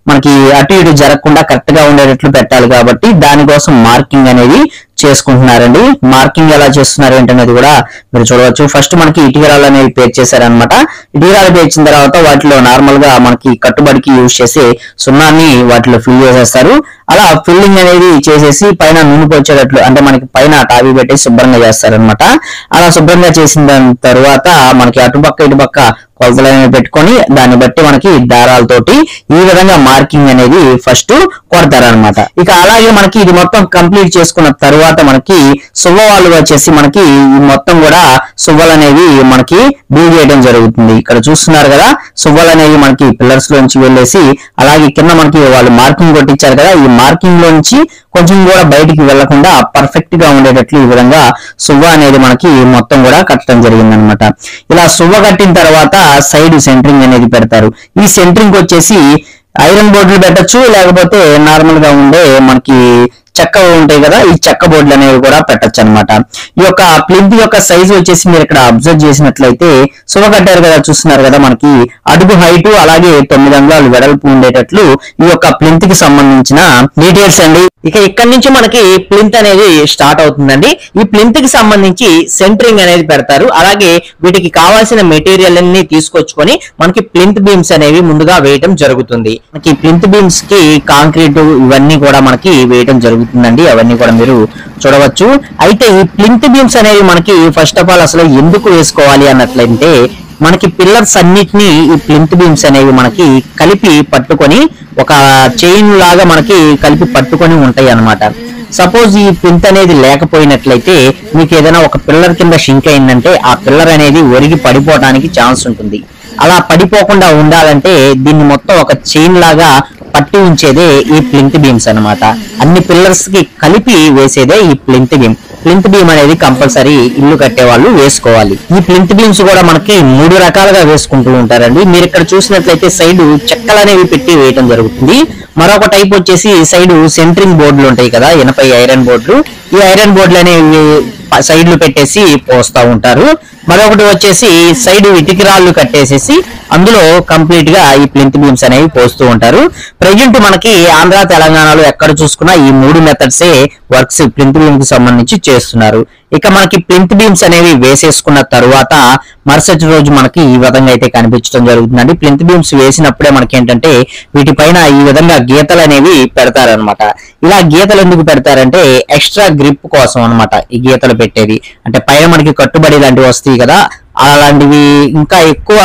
మనకి అటు ఇటు జరగకుండా కరెక్ట్ గా ఉండేటట్లు పెట్టాలి కాబట్టి దానికోసం మార్కింగ్ అనేది చేసుకుంటున్నారండి. మార్కింగ్ ఎలా చేస్తున్నారు ఏంటనేది కూడా మీరు చూడవచ్చు. ఫస్ట్ మనకి ఇటుకరాలు అనేవి పేర్చేశారనమాట. ఇటుకరాలు పేర్చిన తర్వాత వాటిలో నార్మల్ గా మనకి కట్టుబడికి యూజ్ చేసి సున్నాన్ని వాటిలో ఫిల్ చేసేస్తారు. అలా ఫిల్లింగ్ అనేది చేసేసి పైన నూనె పోచేటట్లు అంటే మనకి పైన టాబీ పెట్టి శుభ్రంగా చేస్తారనమాట. అలా శుభ్రంగా చేసిన తర్వాత మనకి అటుపక్క ఇటుపక్క కొలతలు అనేవి పెట్టుకొని దాన్ని బట్టి మనకి దారాలతోటి ఈ విధంగా మార్కింగ్ అనేది ఫస్ట్ కొడతారనమాట. ఇక అలాగే మనకి ఇది మొత్తం కంప్లీట్ చేసుకున్న తర్వాత మనకి సువ్వ వాళ్ళు వచ్చేసి మనకి మొత్తం కూడా సువ్వలు అనేవి మనకి బిల్ చేయడం జరుగుతుంది. ఇక్కడ చూస్తున్నారు కదా, సువ్వలు అనేవి మనకి పిల్లర్స్ లోంచి వెళ్ళేసి అలాగే కింద మనకి వాళ్ళు మార్కింగ్ కొట్టించారు కదా, ఈ మార్కింగ్ లోంచి కొంచెం కూడా బయటికి వెళ్లకుండా పర్ఫెక్ట్ గా ఉండేటట్లు ఈ విధంగా సువ్వ అనేది మనకి మొత్తం కూడా కట్టడం జరిగింది అనమాట. ఇలా సువ్వ కట్టిన తర్వాత సైడ్ సెంటరింగ్ అనేది పెడతారు. ఈ సెంటరింగ్ వచ్చేసి ఐరన్ బోర్డులు పెట్టచ్చు, లేకపోతే నార్మల్ గా ఉండే మనకి చెక్క ఉంటాయి కదా, ఈ చెక్క బోర్డులు అనేవి కూడా పెట్టచ్చు అనమాట. ఈ యొక్క ప్లింత్ యొక్క సైజు వచ్చేసి మీరు ఇక్కడ అబ్జర్వ్ చేసినట్లయితే సువ కట్టారు కదా, చూస్తున్నారు కదా, మనకి అడుగు హైట్ అలాగే 9 అంగుళాలు వెడల్పు ఉండేటట్లు ఈ యొక్క ప్లింత్ కి సంబంధించిన డీటెయిల్స్ అండి. ఇక ఇక్కడ నుంచి మనకి ప్లింత్ అనేది స్టార్ట్ అవుతుందండి. ఈ ప్లింత్ కి సంబంధించి సెంటరింగ్ అనేది పెడతారు. అలాగే వీటికి కావాల్సిన మెటీరియల్ అన్ని తీసుకొచ్చుకొని మనకి ప్లింత్ బీమ్స్ అనేవి ముందుగా వేయడం జరుగుతుంది. మనకి ప్లింత్ బీమ్స్ కి కాంక్రీట్ ఇవన్నీ కూడా మనకి వేయడం జరుగుతుందండి. అవన్నీ కూడా మీరు చూడవచ్చు. అయితే ఈ ప్లింత్ బీమ్స్ అనేవి మనకి ఫస్ట్ ఆఫ్ ఆల్ అసలు ఎందుకు వేసుకోవాలి అన్నట్లయితే మనకి పిల్లర్స్ అన్నిటినీ ఈ ప్లింత్ బీమ్స్ అనేవి మనకి కలిపి పట్టుకొని ఒక చైన్ లాగా మనకి కలిపి పట్టుకొని ఉంటాయి అన్నమాట. సపోజ్ ఈ ప్లింత్ అనేది లేకపోయినట్లయితే మీకు ఏదైనా ఒక పిల్లర్ కింద షింక్ అయిందంటే ఆ పిల్లర్ అనేది ఒరిగి పడిపోవడానికి ఛాన్స్ ఉంటుంది. అలా పడిపోకుండా ఉండాలంటే దీన్ని మొత్తం ఒక చైన్ లాగా పట్టి ఉంచేదే ఈ ప్లింత్ బీమ్స్ అన్నమాట. అన్ని పిల్లర్స్ కి కలిపి వేసేదే ఈ ప్లింత్ బీమ్. ప్లింత్ బీమ్ అనేది కంపల్సరీ ఇల్లు కట్టే వాళ్ళు వేసుకోవాలి. ఈ ప్లింత్ బీమ్స్ కూడా మనకి 3 రకాలుగా వేసుకుంటూ ఉంటారండి. మీరు ఇక్కడ చూసినట్లయితే సైడ్ చెక్కలు అనేవి పెట్టి వేయడం జరుగుతుంది. మరొక టైప్ వచ్చేసి సైడ్ సెంటరింగ్ బోర్డులు ఉంటాయి కదా, ఇనపై ఐరన్ బోర్డులు. ఈ ఐరన్ బోర్డులు అనేవి సైడ్లు పెట్టేసి పోస్తా ఉంటారు. మరొకటి వచ్చేసి సైడ్ ఇటుకరాళ్ళు కట్టేసేసి అందులో కంప్లీట్ గా ఈ ప్లింత్ బీమ్స్ అనేవి పోస్తూ ఉంటారు. ప్రెజెంట్ మనకి ఆంధ్ర తెలంగాణలో ఎక్కడ చూసుకున్నా ఈ 3 మెథడ్సే వర్క్స్ ప్లింత్ బీమ్ కి సంబంధించి చేస్తున్నారు. ఇక మనకి ప్లింత్ బీమ్స్ అనేవి వేసేసుకున్న తర్వాత మరుసటి రోజు మనకి ఈ విధంగా అయితే కనిపించడం జరుగుతుందండి. ప్లింత్ బీమ్స్ వేసినప్పుడే మనకి ఏంటంటే వీటిపైన ఈ విధంగా గీతలు అనేవి పెడతారనమాట. ఇలా గీతలు ఎందుకు పెడతారంటే ఎక్స్ట్రా గ్రిప్ కోసం అనమాట ఈ గీతలు పెట్టేది. అంటే పైన మనకి కట్టుబడి లాంటివి వస్తాయి కదా, అలాంటివి ఇంకా ఎక్కువ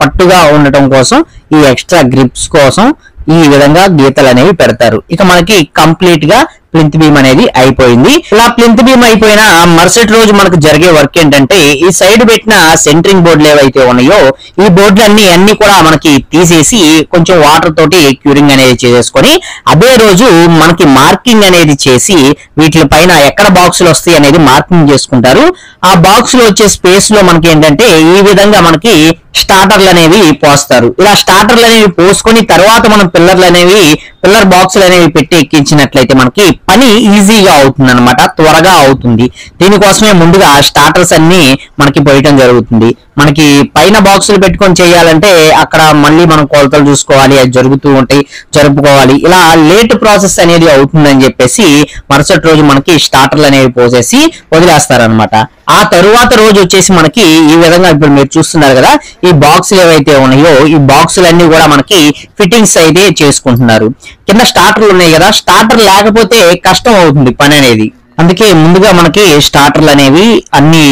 పట్టుగా ఉండటం కోసం ఈ ఎక్స్ట్రా గ్రిప్స్ కోసం ఈ విధంగా గీతలు అనేవి పెడతారు. ఇక మనకి కంప్లీట్ గా ప్లింత్ బీమ్ అనేది అయిపోయింది. ఇలా ప్లింత్ బీమ్ అయిపోయిన మరుసటి రోజు మనకు జరిగే వర్క్ ఏంటంటే ఈ సైడ్ పెట్టిన సెంటరింగ్ బోర్డులు ఏవైతే ఉన్నాయో ఈ బోర్డులు అన్ని కూడా మనకి తీసేసి కొంచెం వాటర్ తోటి క్యూరింగ్ అనేది చేసేసుకొని అదే రోజు మనకి మార్కింగ్ అనేది చేసి వీటి పైన ఎక్కడ బాక్సులు వస్తాయి అనేది మార్కింగ్ చేసుకుంటారు. ఆ బాక్స్ లో వచ్చే స్పేస్ లో మనకి ఏంటంటే ఈ విధంగా మనకి స్టార్టర్లు అనేవి పోస్తారు. ఇలా స్టార్టర్లు అనేవి పోసుకొని తర్వాత మనం పిల్లర్లు అనేవి పిల్లర్ బాక్సులు అనేవి పెట్టి ఎక్కించినట్లయితే మనకి పని ఈజీగా అవుతుంది అనమాట, త్వరగా అవుతుంది. దీనికోసమే ముందుగా స్టార్టర్స్ అన్ని మనకి పోయటం జరుగుతుంది. మనకి పైన బాక్సులు పెట్టుకొని చేయాలంటే అక్కడ మళ్ళీ మనం కొలతలు చూసుకోవాలి, అది జరుగుతూ ఉంటాయి, జరుపుకోవాలి. ఇలా లేట్ ప్రాసెస్ అనేది అవుతుందని చెప్పేసి మరుసటి రోజు మనకి స్టార్టర్లు అనేవి పోసేసి వదిలేస్తారనమాట. ఆ తరువాత రోజు వచ్చేసి మనకి ఈ విధంగా ఇప్పుడు మీరు చూస్తున్నారు కదా, ఈ బాక్సులు ఏవైతే ఉన్నాయో ఈ బాక్సులన్నీ కూడా మనకి ఫిట్టింగ్స్ అయితే చేసుకుంటున్నారు. కింద స్టార్టర్లు ఉన్నాయి కదా, స్టార్టర్ లేకపోతే కష్టం అవుతుంది పని అనేది. అందుకే ముందుగా మనకి స్టార్టర్లు అనేవి అన్ని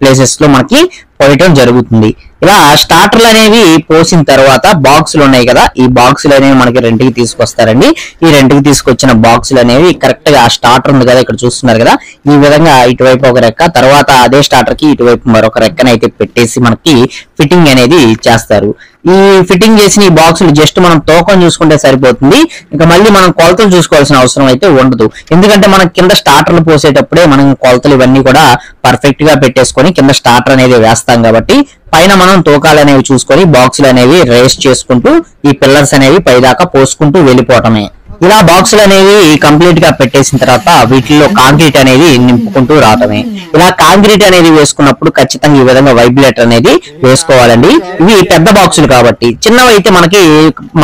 ప్లేసెస్ లో మనకి పోయటం జరుగుతుంది. ఇలా స్టార్టర్లు అనేవి పోసిన తర్వాత బాక్సులు ఉన్నాయి కదా, ఈ బాక్సులు అనేవి మనకి రెంట్కి తీసుకొస్తారండి. ఈ రెంట్కి తీసుకొచ్చిన బాక్సులు అనేవి కరెక్ట్ గా స్టార్టర్ ఉంది కదా, ఇక్కడ చూస్తున్నారు కదా, ఈ విధంగా ఇటువైపు ఒక రెక్క, తర్వాత అదే స్టార్టర్ కి ఇటువైపు మరొక రెక్కనైతే పెట్టేసి మనకి ఫిట్టింగ్ అనేది చేస్తారు. ఈ ఫిట్టింగ్ చేసిన ఈ బాక్సులు జస్ట్ మనం తూకం చూసుకుంటే సరిపోతుంది. ఇంకా మళ్ళీ మనం కొలతలు చూసుకోవాల్సిన అవసరం అయితే ఉండదు. ఎందుకంటే మనం కింద స్టార్టర్లు పోసేటప్పుడే మనం కొలతలు ఇవన్నీ కూడా పర్ఫెక్ట్ గా పెట్టేసుకొని కింద స్టార్టర్ అనేది వేస్తాం కాబట్టి పైన మనం తూకాలు అనేవి చూసుకొని బాక్సులు అనేవి రేస్ చేసుకుంటూ ఈ పిల్లర్స్ అనేవి పైదాకా పోసుకుంటూ వెళ్ళిపోవటమే. ఇలా బాక్సులు అనేవి కంప్లీట్ గా పెట్టేసిన తర్వాత వీటిల్లో కాంక్రీట్ అనేది నింపుకుంటూ రావటమే. ఇలా కాంక్రీట్ అనేది వేసుకున్నప్పుడు ఖచ్చితంగా ఈ విధంగా వైబ్రేటర్ అనేది వేసుకోవాలండి. ఇవి పెద్ద బాక్సులు కాబట్టి, చిన్నవి అయితే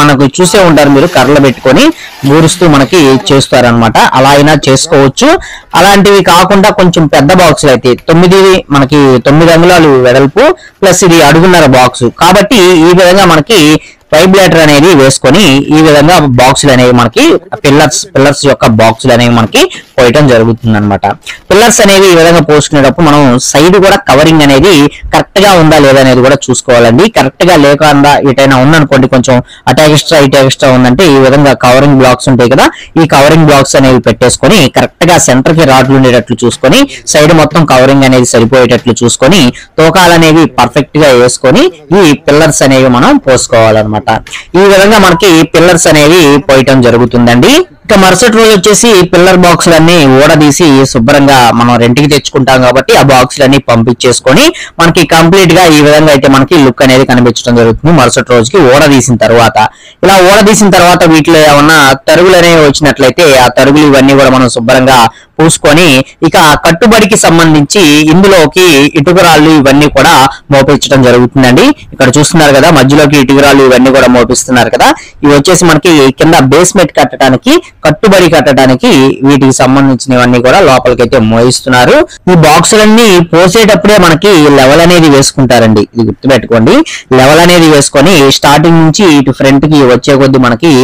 మనకు చూసే ఉంటారు మీరు, కర్రలు పెట్టుకొని గూరుస్తూ మనకి చేస్తారనమాట. అలా అయినా చేసుకోవచ్చు. అలాంటివి కాకుండా కొంచెం పెద్ద బాక్సులు అయితే 9 అంగుళాలు వెడల్పు ప్లస్ ఇది అడుగున్నర బాక్సు కాబట్టి ఈ విధంగా మనకి వైబ్రేటర్ అనేది వేసుకొని ఈ విధంగా బాక్సులు అనేవి మనకి పిల్లర్స్ యొక్క బాక్సులు అనేవి మనకి పోయటం జరుగుతుంది అనమాట. పిల్లర్స్ అనేవి ఈ విధంగా పోసుకునేటప్పుడు మనం సైడ్ కూడా కవరింగ్ అనేది కరెక్ట్ గా ఉందా లేదా అనేది కూడా చూసుకోవాలండి. కరెక్ట్ గా లేకుండా ఇటైనా ఉందనుకోండి, కొంచెం అటు ఎక్స్ట్రా ఉందంటే ఈ విధంగా కవరింగ్ బ్లాక్స్ ఉంటాయి కదా, ఈ కవరింగ్ బ్లాక్స్ అనేవి పెట్టేసుకొని కరెక్ట్ గా సెంటర్ కి రాడ్లు ఉండేటట్లు చూసుకొని సైడ్ మొత్తం కవరింగ్ అనేది సరిపోయేటట్లు చూసుకొని తూకాలు అనేవి పర్ఫెక్ట్ గా వేసుకొని ఈ పిల్లర్స్ అనేవి మనం పోసుకోవాలన్నమాట. ఈ విధంగా మనకి పిల్లర్స్ అనేవి పోయటం జరుగుతుందండి. ఇక మరుసటి రోజు వచ్చేసి పిల్లర్ బాక్సులన్నీ ఊడదీసి శుభ్రంగా మనం రెంట్కి తెచ్చుకుంటాం కాబట్టి ఆ బాక్సులన్నీ పంపించేసుకొని మనకి కంప్లీట్ గా ఈ విధంగా అయితే మనకి లుక్ అనేది కనిపించడం జరుగుతుంది. మరుసటి రోజుకి ఊడదీసిన తర్వాత ఇలా ఊడదీసిన తర్వాత వీటిలో ఏమన్నా తరుగులు అనేవి వచ్చినట్లయితే ఆ తరుగులు ఇవన్నీ కూడా మనం శుభ్రంగా పూసుకొని ఇక కట్టుబడికి సంబంధించి ఇందులోకి ఇటుకరాళ్ళు ఇవన్నీ కూడా మోపించడం జరుగుతుందండి. ఇక్కడ చూస్తున్నారు కదా, మధ్యలోకి ఇటుకరాళ్ళు ఇవన్నీ కూడా మోపిస్తున్నారు కదా, ఇవి వచ్చేసి మనకి కింద బేస్మెంట్ కట్టడానికి, కట్టుబడి కట్టడానికి వీటికి సంబంధించినవన్నీ కూడా లోపలికైతే మోయిస్తున్నారు. ఈ బాక్సులన్నీ పోసేటప్పుడే మనకి లెవెల్ అనేది వేసుకుంటారండి, ఇది గుర్తుపెట్టుకోండి. లెవెల్ అనేది వేసుకొని స్టార్టింగ్ నుంచి ఇటు ఫ్రంట్ కి వచ్చే కొద్ది మనకి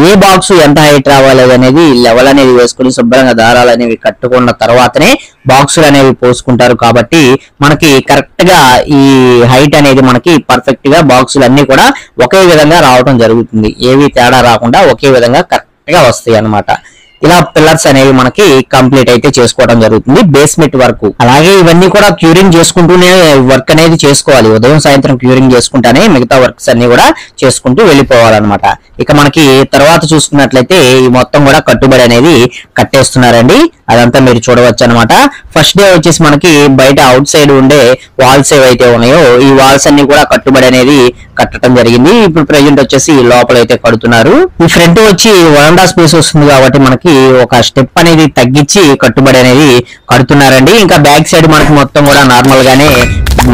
ఏ బాక్స్ ఎంత హైట్ రావాలి అనేది లెవెల్ అనేది వేసుకొని శుభ్రంగా దారాలు అనేవి కట్టుకున్న తర్వాతనే బాక్సులు అనేవి పోసుకుంటారు. కాబట్టి మనకి కరెక్ట్ గా ఈ హైట్ అనేది మనకి పర్ఫెక్ట్ గా బాక్సులు అన్ని కూడా ఒకే విధంగా రావడం జరుగుతుంది. ఏవి తేడా రాకుండా ఒకే విధంగా కరెక్ట్ గా వస్తాయి అన్నమాట. ఇలా పిల్లర్స్ అనేవి మనకి కంప్లీట్ అయితే చేసుకోవడం జరుగుతుంది బేస్మెంట్ వరకు. అలాగే ఇవన్నీ కూడా క్యూరింగ్ చేసుకుంటూనే వర్క్ అనేది చేసుకోవాలి. ఉదయం సాయంత్రం క్యూరింగ్ చేసుకుంటానే మిగతా వర్క్స్ అన్ని కూడా చేసుకుంటూ వెళ్ళిపోవాలన్నమాట. ఇక మనకి తర్వాత చూసుకున్నట్లయితే ఈ మొత్తం కూడా కట్టుబడి అనేది కట్టేస్తున్నారండి. అదంతా మీరు చూడవచ్చు అనమాట. ఫస్ట్ డే వచ్చేసి మనకి బయట అవుట్ సైడ్ ఉండే వాల్స్ ఏవైతే ఉన్నాయో ఈ వాల్స్ అన్ని కూడా కట్టుబడి అనేది కట్టడం జరిగింది. ఇప్పుడు ప్రెజెంట్ వచ్చేసి లోపల అయితే కడుతున్నారు. ఈ ఫ్రంట్ వచ్చి వరండా స్పేస్ వస్తుంది కాబట్టి మనకి ఒక స్టెప్ అనేది తగ్గించి కట్టుబడి అనేది కడుతున్నారండి. ఇంకా బ్యాక్ సైడ్ మనకి మొత్తం కూడా నార్మల్ గానే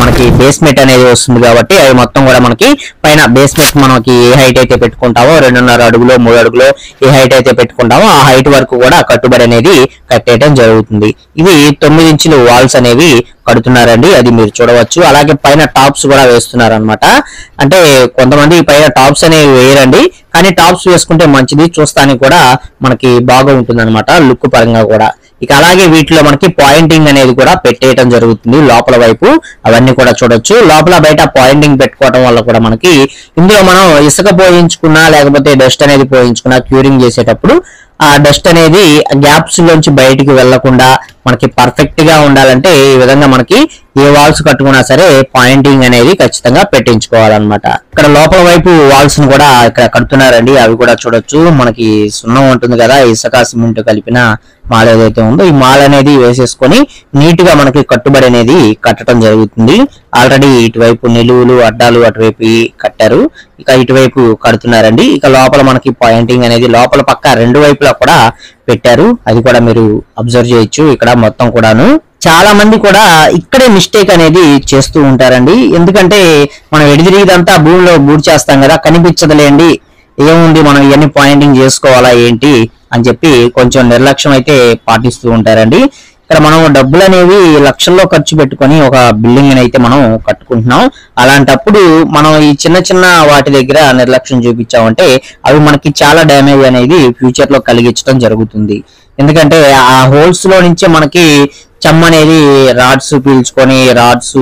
మనకి బేస్మెంట్ అనేది వస్తుంది కాబట్టి అవి మొత్తం కూడా మనకి పైన బేస్మెంట్ మనకి ఏ హైట్ అయితే పెట్టుకుంటామో 2.5 అడుగులో 3 అడుగులో ఏ హైట్ అయితే పెట్టుకుంటామో ఆ హైట్ వరకు కూడా కట్టుబడి అనేది కట్టేయడం జరుగుతుంది. ఇవి 9 ఇంచులు వాల్స్ అనేవి కడుతున్నారండి, అది మీరు చూడవచ్చు. అలాగే పైన టాప్స్ కూడా వేస్తున్నారు అనమాట. అంటే కొంతమంది పైన టాప్స్ అనేవి వేయరండి, కానీ టాప్స్ వేసుకుంటే మంచిది, చూస్తానికి కూడా మనకి బాగా ఉంటుంది అనమాట లుక్ పరంగా కూడా. ఇక అలాగే వీటిలో మనకి పాయింటింగ్ అనేది కూడా పెట్టేయడం జరుగుతుంది లోపల వైపు, అవన్నీ కూడా చూడొచ్చు. లోపల బయట పాయింటింగ్ పెట్టుకోవడం వల్ల కూడా మనకి ఇందులో మనం ఇసుక పోయించుకున్నా లేకపోతే డస్ట్ అనేది పోయించుకున్నా క్యూరింగ్ చేసేటప్పుడు ఆ డస్ట్ అనేది గ్యాప్స్ లోంచి బయటికి వెళ్లకుండా మనకి పర్ఫెక్ట్ గా ఉండాలంటే ఈ విధంగా మనకి ఏ వాల్స్ కట్టుకున్నా సరే పాయింటింగ్ అనేది ఖచ్చితంగా పెట్టించుకోవాలన్నమాట. ఇక్కడ లోపల వైపు వాల్స్ ను కూడా ఇక్కడ కడుతున్నారండి, అవి కూడా చూడొచ్చు. మనకి సున్నం ఉంటుంది కదా, ఇసుక సిమెంట్ కలిపిన మాల్ ఏదైతే ఉందో ఈ మాల్ అనేది వేసేసుకొని నీట్ గా మనకి కట్టుబడి అనేది కట్టడం జరుగుతుంది. ఆల్రెడీ ఇటువైపు నిలువులు అడ్డాలు అటువైపు కట్టారు, ఇక ఇటువైపు కడుతున్నారండి. ఇక లోపల మనకి పాయింటింగ్ అనేది లోపల పక్క రెండు వైపులా కూడా పెట్టారు, అది కూడా మీరు అబ్జర్వ్ చేయొచ్చు. ఇక్కడ మొత్తం కూడాను చాలా మంది కూడా ఇక్కడే మిస్టేక్ అనేది చేస్తూ ఉంటారండి. ఎందుకంటే మనం ఎడిదిరిగిదంతా భూమిలో బూడ్ చేస్తాం కదా, కనిపించదులేండి, ఏముంది మనం ఇవన్నీ పాయింటింగ్ చేసుకోవాలా ఏంటి అని చెప్పి కొంచెం నిర్లక్ష్యం అయితే పాటిస్తూ ఉంటారండి. ఇక్కడ మనం డబ్బులు అనేవి లక్షల్లో ఖర్చు పెట్టుకొని ఒక బిల్డింగ్ అయితే మనం కట్టుకుంటున్నాం. అలాంటప్పుడు మనం ఈ చిన్న చిన్న వాటి దగ్గర నిర్లక్ష్యం చూపించామంటే అవి మనకి చాలా డ్యామేజ్ అనేది ఫ్యూచర్ లో కలిగించడం జరుగుతుంది. ఎందుకంటే ఆ హోల్స్ లో నుంచే మనకి చెమ్మ అనేది రాడ్స్ పీల్చుకొని రాడ్స్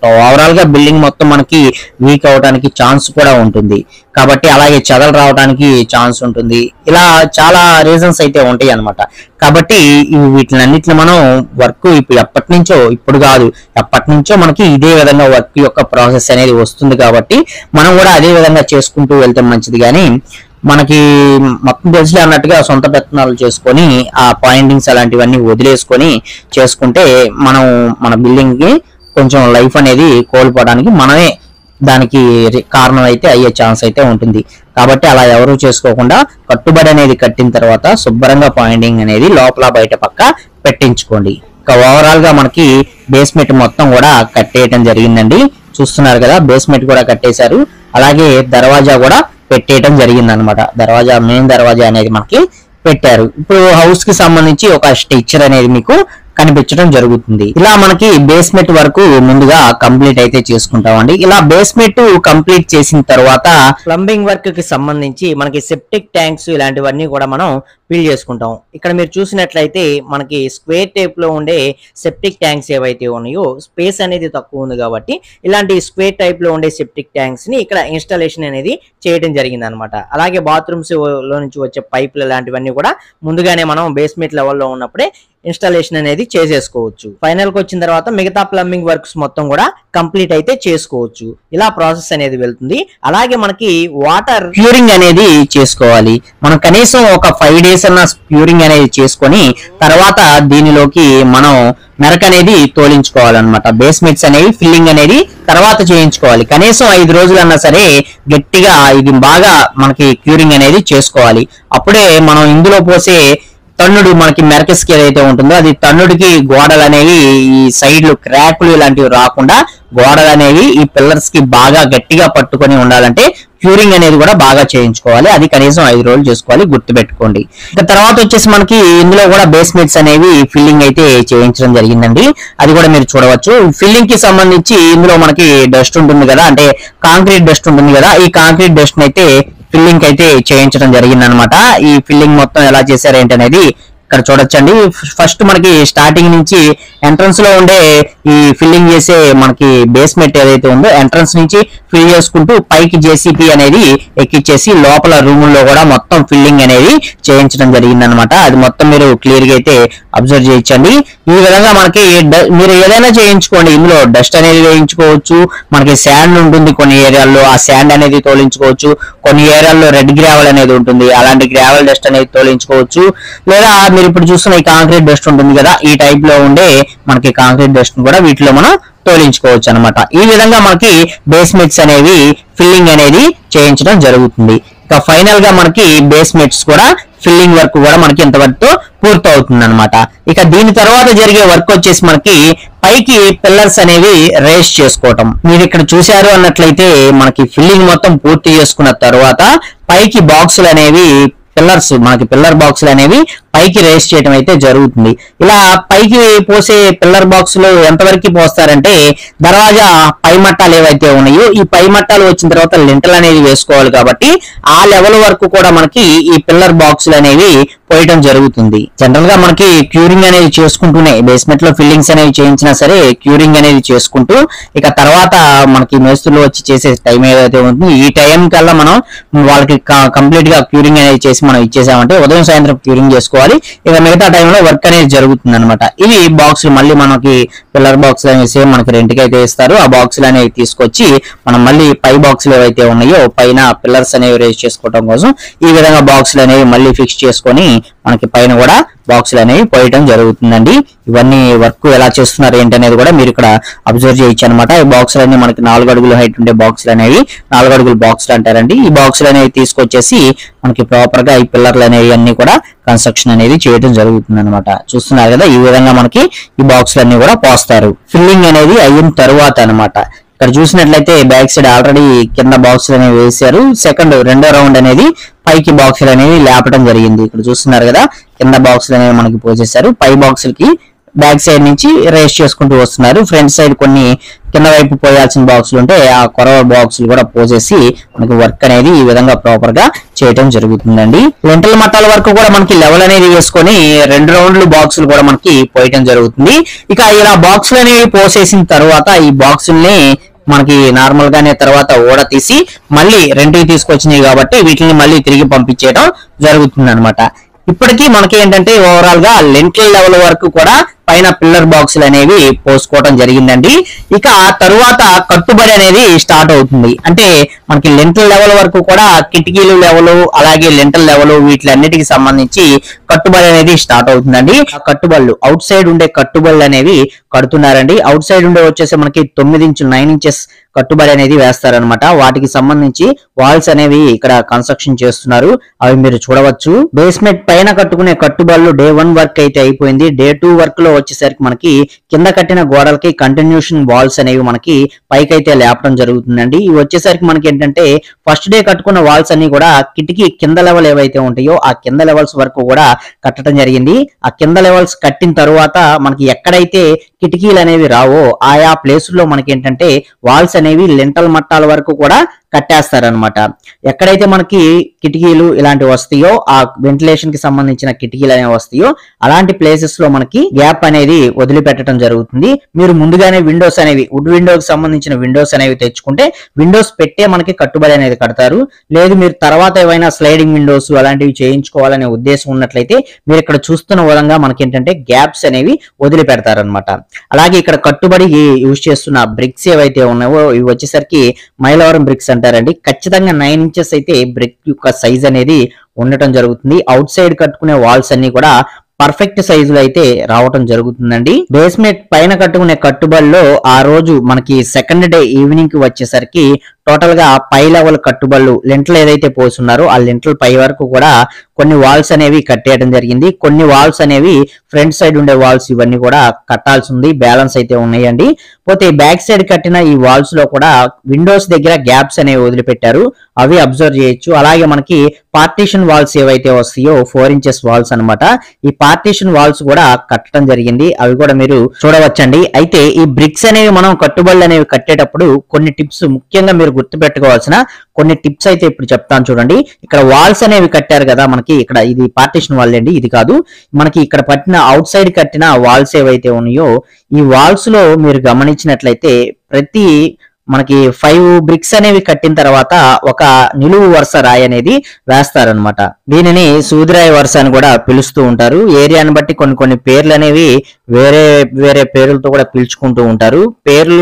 ఓవరాల్ గా బిల్డింగ్ మొత్తం మనకి వీక్ అవడానికి ఛాన్స్ కూడా ఉంటుంది. కాబట్టి అలాగే చెదలు రావడానికి ఛాన్స్ ఉంటుంది. ఇలా చాలా రీజన్స్ అయితే ఉంటాయి అన్నమాట. కాబట్టి వీటినన్నిటిని మనం వర్క్ ఎప్పటి నుంచో, ఇప్పుడు కాదు ఎప్పటి నుంచో మనకి ఇదే విధంగా వర్క్ యొక్క ప్రాసెస్ అనేది వస్తుంది. కాబట్టి మనం కూడా అదే విధంగా చేసుకుంటూ వెళ్తే మంచిది. కానీ మనకి మొత్తం తెలిసి అన్నట్టుగా సొంత పెత్తనాలు చేసుకొని ఆ పాయింటింగ్స్ అలాంటివన్నీ వదిలేసుకొని చేసుకుంటే మనం మన బిల్డింగ్ కి కొంచెం లైఫ్ అనేది కోల్పోవడానికి మనమే దానికి కారణం అయితే అయ్యే ఛాన్స్ అయితే ఉంటుంది. కాబట్టి అలా ఎవరు చేసుకోకుండా కట్టుబడి అనేది కట్టిన తర్వాత శుభ్రంగా పాయింటింగ్ అనేది లోపల బయట పక్క పెట్టించుకోండి. ఇక ఓవరాల్ గా మనకి బేస్మెంట్ మొత్తం కూడా కట్టేయటం జరిగిందండి. చూస్తున్నారు కదా, బేస్మెంట్ కూడా కట్టేశారు. అలాగే దర్వాజా కూడా పెట్టేయటం జరిగింది అనమాట. దర్వాజా, మెయిన్ దర్వాజా అనేది మనకి పెట్టారు. ఇప్పుడు హౌస్ కి సంబంధించి ఒక స్ట్రక్చర్ అనేది మీకు కనిపించడం జరుగుతుంది. ఇలా మనకి బేస్మెంట్ వరకు ముందుగా కంప్లీట్ అయితే చేసుకుంటామండి. ఇలా బేస్మెంట్ కంప్లీట్ చేసిన తర్వాత ప్లంబింగ్ వర్క్ కి సంబంధించి మనకి సెప్టిక్ ట్యాంక్స్ ఇలాంటివన్నీ కూడా మనం ఫిల్ చేసుకుంటాం. ఇక్కడ మీరు చూసినట్లయితే మనకి స్క్వేర్ టైప్ లో ఉండే సెప్టిక్ ట్యాంక్స్ ఏవైతే ఉన్నాయో స్పేస్ అనేది తక్కువ ఉంది కాబట్టి ఇలాంటి స్క్వేర్ టైప్ లో ఉండే సెప్టిక్ ట్యాంక్స్ ని ఇక్కడ ఇన్స్టాలేషన్ అనేది చేయడం జరిగింది అనమాట. అలాగే బాత్రూమ్స్ లో నుంచి వచ్చే పైపులు ఇలాంటివన్నీ కూడా ముందుగానే మనం బేస్మెంట్ లెవెల్లో ఉన్నప్పుడే ఇన్స్టాలేషన్ అనేది చేసేసుకోవచ్చు. ఫైనల్ కి వచ్చిన తర్వాత మిగతా ప్లంబింగ్ వర్క్స్ మొత్తం కూడా కంప్లీట్ అయితే చేసుకోవచ్చు. ఇలా ప్రాసెస్ అనేది వెళ్తుంది. అలాగే మనకి వాటర్ ప్యూరింగ్ అనేది చేసుకోవాలి. మనం కనీసం ఒక 5 days అన్న ప్యూరింగ్ అనేది చేసుకొని తర్వాత దీనిలోకి మనం మెరక అనేది తోలించుకోవాలన్నమాట. బేస్మెంట్స్ అనేవి ఫిల్లింగ్ అనేది తర్వాత చేయించుకోవాలి. కనీసం 5 రోజులన్నా సరే గట్టిగా ఇది బాగా మనకి క్యూరింగ్ అనేది చేసుకోవాలి. అప్పుడే మనం ఇందులో పోసే తన్నుడు మనకి మెరకస్కి ఏదైతే ఉంటుందో అది తన్నుడికి గోడలు అనేవి ఈ సైడ్లు క్రాకులు ఇలాంటివి రాకుండా గోడలు అనేవి ఈ పిల్లర్స్ కి బాగా గట్టిగా పట్టుకొని ఉండాలంటే క్యూరింగ్ అనేది కూడా బాగా చేయించుకోవాలి. అది కనీసం 5 రోజులు చేసుకోవాలి, గుర్తుపెట్టుకోండి. ఇక తర్వాత వచ్చేసి మనకి ఇందులో కూడా బేస్మెంట్స్ అనేవి ఫిల్లింగ్ అయితే చేయించడం జరిగిందండి. అది కూడా మీరు చూడవచ్చు. ఫిల్లింగ్ కి సంబంధించి ఇందులో మనకి డస్ట్ ఉంటుంది కదా, అంటే కాంక్రీట్ డస్ట్ ఉంటుంది కదా, ఈ కాంక్రీట్ డస్ట్ అయితే ఫిల్లింగ్ అయితే చేయించడం జరిగింది అనమాట. ఈ ఫిల్లింగ్ మొత్తం ఎలా చేశారు ఏంటి అనేది ఇక్కడ చూడొచ్చండి. ఫస్ట్ మనకి స్టార్టింగ్ నుంచి ఎంట్రన్స్ లో ఉండే ఈ ఫిల్లింగ్ చేసే మనకి బేస్మెంట్ ఏదైతే ఉందో ఎంట్రన్స్ నుంచి ఫిల్ చేసుకుంటూ పైకి జేసీపీ అనేది ఎక్కిచ్చేసి లోపల రూముల్లో కూడా మొత్తం ఫిల్లింగ్ అనేది చేయించడం జరిగింది అనమాట. అది మొత్తం మీరు క్లియర్ గా అయితే అబ్జర్వ్ చేయొచ్చండి. ఈ విధంగా మనకి మీరు ఏదైనా చేయించుకోండి. ఇందులో డస్ట్ అనేది వేయించుకోవచ్చు, మనకి శాండ్ ఉంటుంది కొన్ని ఏరియాల్లో, ఆ శాండ్ అనేది తోలించుకోవచ్చు. కొన్ని ఏరియాల్లో రెడ్ గ్రావెల్ అనేది ఉంటుంది, అలాంటి గ్రావెల్ డస్ట్ అనేది తోలించుకోవచ్చు. లేదా మీరు ఇప్పుడు చూస్తున్న ఈ కాంక్రీట్ డస్ట్ ఉంటుంది కదా, ఈ టైప్ లో ఉండే మనకి కాంక్రీట్ డస్ట్ కూడా వీటిలో మనం తోలించుకోవచ్చు అనమాట. ఈ విధంగా మనకి బేస్మెంట్స్ అనేవి ఫిల్లింగ్ అనేది చేయించడం జరుగుతుంది. ఇక ఫైనల్ గా మనకి బేస్మెంట్స్ కూడా ఫిల్లింగ్ వర్క్ కూడా మనకి ఇంతవరకు పూర్తవుతుంది అనమాట. ఇక దీని తర్వాత జరిగే వర్క్ వచ్చేసి మనకి పైకి పిల్లర్స్ అనేవి రేస్ చేసుకోవటం. మీరు ఇక్కడ చూశారు అన్నట్లయితే మనకి ఫిల్లింగ్ మొత్తం పూర్తి చేసుకున్న తర్వాత పైకి బాక్సులు అనేవి పిల్లర్స్ మనకి పిల్లర్ బాక్సులు అనేవి పైకి రేస్ చేయడం అయితే జరుగుతుంది. ఇలా పైకి పోసే పిల్లర్ బాక్సులు ఎంతవరకు పోస్తారంటే దర్వాజా పై మట్టాలు ఏవైతే ఉన్నాయో ఈ పై మట్టాలు వచ్చిన తర్వాత లింటల్ అనేది వేసుకోవాలి. కాబట్టి ఆ లెవెల్ వరకు కూడా మనకి ఈ పిల్లర్ బాక్సులు అనేవి పోయటం జరుగుతుంది. జనరల్ గా మనకి క్యూరింగ్ అనేది చేసుకుంటూనే బేస్మెంట్ లో ఫిల్లింగ్స్ అనేవి చేయించినా సరే క్యూరింగ్ అనేది చేసుకుంటూ ఇక తర్వాత మనకి మేస్తులు వచ్చి చేసే టైం ఏదైతే ఉంటుందో ఈ టైం కల్లా మనం వాళ్ళకి కంప్లీట్ గా క్యూరింగ్ అనేది చేసి మనం ఇచ్చేసామంటే ఉదయం సాయంత్రం క్యూరింగ్ చేసుకోవాలి. ఇక మిగతా టైంలో వర్క్ అనేది జరుగుతుంది అనమాట. ఇవి బాక్సులు మళ్ళీ మనకి పిల్లర్ బాక్సులు అనేవి సేమ్ మనకి రెంట్కి అయితే ఇస్తారు. ఆ బాక్సులు అనేవి తీసుకొచ్చి మనం మళ్ళీ పై బాక్సులు ఏవైతే ఉన్నాయో పైన పిల్లర్స్ అనేవి రేస్ చేసుకోవడం కోసం ఈ విధంగా బాక్సులు అనేవి మళ్ళీ ఫిక్స్ చేసుకొని మనకి పైన కూడా బాక్సులు అనేవి పోయటం జరుగుతుందండి. ఇవన్నీ వర్క్ ఎలా చేస్తున్నారు ఏంటి అనేది కూడా మీరు ఇక్కడ అబ్జర్వ్ చేయొచ్చు అనమాట. ఈ బాక్సులు అన్ని మనకి 4 అడుగుల హైట్ ఉండే బాక్సులు అనేవి 4 అడుగుల బాక్సులు అంటారండి. ఈ బాక్సులు అనేవి తీసుకొచ్చేసి మనకి ప్రాపర్ గా ఈ పిల్లర్లు అనేవి అన్ని కూడా కన్స్ట్రక్షన్ అనేది చేయడం జరుగుతుంది అనమాట. చూస్తున్నారు కదా, ఈ విధంగా మనకి ఈ బాక్సులు అన్ని కూడా పోస్తారు. ఫిల్లింగ్ అనేది అయిన తరువాత అనమాట. ఇక్కడ చూసినట్లయితే బ్యాక్ సైడ్ ఆల్రెడీ కింద బాక్సులు అనేవి వేసారు. రెండో రౌండ్ అనేది పైకి బాక్సులు అనేవి లేపడం జరిగింది. ఇక్కడ చూస్తున్నారు కదా, కింద బాక్సులు అనేవి మనకి పోసేసారు. పై బాక్సులకి బ్యాక్ సైడ్ నుంచి రేస్ చేసుకుంటూ వస్తున్నారు. ఫ్రంట్ సైడ్ కొన్ని కింద వైపు పోయాల్సిన బాక్సులు ఉంటే ఆ కొరవ బాక్సులు కూడా పోసేసి మనకి వర్క్ అనేది ఈ విధంగా ప్రాపర్ గా చేయడం జరుగుతుందండి. లెంటల్ మట్టాల వరకు కూడా మనకి లెవెల్ అనేది వేసుకొని 2 రౌండ్లు బాక్సులు కూడా మనకి పోయటం జరుగుతుంది. ఇక ఇలా బాక్సులు అనేవి పోసేసిన తర్వాత ఈ బాక్సుల్ని మనకి నార్మల్ గానే తర్వాత ఓడ తీసి మళ్ళీ రెంట్కి తీసుకొచ్చినాయి కాబట్టి వీటిని మళ్ళీ తిరిగి పంపించేయడం జరుగుతుంది అనమాట. ఇప్పటికీ మనకి ఏంటంటే ఓవరాల్ గా లెంటల్ లెవెల్ వరకు కూడా పైన పిల్లర్ బాక్సులు అనేవి పోసుకోవడం జరిగిందండి. ఇక ఆ తరువాత కట్టుబడి అనేది స్టార్ట్ అవుతుంది. అంటే మనకి లెంటల్ లెవెల్ వరకు కూడా కిటికీలు లెవెల్ అలాగే లెంటల్ లెవెల్ వీటిలన్నిటికి సంబంధించి కట్టుబడి అనేది స్టార్ట్ అవుతుందండి. ఆ కట్టుబళ్ళు అవుట్ సైడ్ ఉండే కట్టుబళ్ళు అనేవి కడుతున్నారండి. అవుట్ సైడ్ ఉండే వచ్చేసి మనకి 9 ఇంచెస్ కట్టుబడి అనేది వేస్తారనమాట. వాటికి సంబంధించి వాల్స్ అనేవి ఇక్కడ కన్స్ట్రక్షన్ చేస్తున్నారు. అవి మీరు చూడవచ్చు. బేస్మెంట్ పైన కట్టుకునే కట్టుబళ్ళు డే 1 వర్క్ అయితే అయిపోయింది. డే 2 వర్క్ లో వచ్చేసరికి మనకి కింద కట్టిన గోడలకి కంటిన్యూషన్ వాల్స్ అనేవి మనకి పైకైతే లేపడం జరుగుతుందండి. ఇవి వచ్చేసరికి మనకి ఏంటంటే ఫస్ట్ డే కట్టుకున్న వాల్స్ అన్ని కూడా కిటికీ కింద లెవెల్ ఏవైతే ఉంటాయో ఆ కింద లెవెల్స్ వరకు కూడా కట్టడం జరిగింది. ఆ కింద లెవెల్స్ కట్టిన తరువాత మనకి ఎక్కడైతే కిటికీలు అనేవి రావో ఆయా ప్లేసుల్లో మనకి ఏంటంటే వాల్స్ అనేవి లెంటల్ మట్టాల వరకు కూడా కట్టేస్తారనమాట. ఎక్కడైతే మనకి కిటికీలు ఇలాంటివి వస్తాయో ఆ వెంటిలేషన్ కి సంబంధించిన కిటికీలు అనేవి వస్తాయో అలాంటి ప్లేసెస్ లో మనకి గ్యాప్ అనేది వదిలిపెట్టడం జరుగుతుంది. మీరు ముందుగానే విండోస్ అనేవి వుడ్ విండోకి సంబంధించిన విండోస్ అనేవి తెచ్చుకుంటే విండోస్ పెట్టే మనకి కట్టుబడి అనేది కడతారు. లేదు మీరు తర్వాత ఏవైనా స్లైడింగ్ విండోస్ అలాంటివి చేయించుకోవాలనే ఉద్దేశం ఉన్నట్లయితే మీరు ఇక్కడ చూస్తున్న విధంగా మనకి ఏంటంటే గ్యాప్స్ అనేవి వదిలిపెడతారనమాట. అలాగే ఇక్కడ కట్టుబడి యూజ్ చేస్తున్న బ్రిక్స్ ఏవైతే ఉన్నాయో ఇవి వచ్చేసరికి మైలవరం బ్రిక్స్ అంటారండి. ఖచ్చితంగా 9 ఇంచెస్ అయితే బ్రిక్ యొక్క సైజ్ అనేది ఉండటం జరుగుతుంది. అవుట్ సైడ్ కట్టుకునే వాల్స్ అన్ని కూడా పర్ఫెక్ట్ సైజులో అయితే రావటం జరుగుతుందండి. బేస్మెంట్ పైన కట్టుకునే కట్టుబడిలో ఆ రోజు మనకి సెకండ్ డే ఈవినింగ్ కి వచ్చేసరికి టోటల్ గా పై లెవెల్ కట్టుబళ్ళు లెంటల్ ఏదైతే పోస్తున్నారో ఆ లెంటల్ పై వరకు కూడా కొన్ని వాల్స్ అనేవి కట్టేయడం జరిగింది. కొన్ని వాల్స్ అనేవి ఫ్రంట్ సైడ్ ఉండే వాల్స్ ఇవన్నీ కూడా కట్టాల్సి ఉంది. బ్యాలెన్స్ అయితే ఉన్నాయండి. పోతే బ్యాక్ సైడ్ కట్టిన ఈ వాల్స్ లో కూడా విండోస్ దగ్గర గ్యాప్స్ అనేవి వదిలిపెట్టారు. అవి అబ్జర్వ్ చేయొచ్చు. అలాగే మనకి పార్టీషన్ వాల్స్ ఏవైతే వస్తాయో 4 ఇంచెస్ వాల్స్ అనమాట. ఈ పార్టీషన్ వాల్స్ కూడా కట్టడం జరిగింది. అవి కూడా మీరు చూడవచ్చండి. అయితే ఈ బ్రిక్స్ అనేవి మనం కట్టుబడులు అనేవి కట్టేటప్పుడు కొన్ని టిప్స్ ముఖ్యంగా మీరు గుర్తు పెట్టుకోవాల్సిన కొన్ని టిప్స్ అయితే ఇప్పుడు చెప్తాను చూడండి. ఇక్కడ వాల్స్ అనేవి కట్టారు కదా మనకి, ఇక్కడ ఇది పార్టీషన్ వాల్ అండి, ఇది కాదు. మనకి ఇక్కడ పట్టిన అవుట్ సైడ్ కట్టిన వాల్స్ ఏవైతే ఉన్నాయో ఈ వాల్స్ లో మీరు గమనించినట్లయితే ప్రతి మనకి 5 బ్రిక్స్ అనేవి కట్టిన తర్వాత ఒక నిలువు వరుస రాయి అనేది వేస్తారనమాట. దీనిని సూదిరాయి వరుస అని కూడా పిలుస్తూ ఉంటారు. ఏరియాని బట్టి కొన్ని పేర్లు అనేవి వేరే పేర్లతో కూడా పిలుచుకుంటూ ఉంటారు. పేర్లు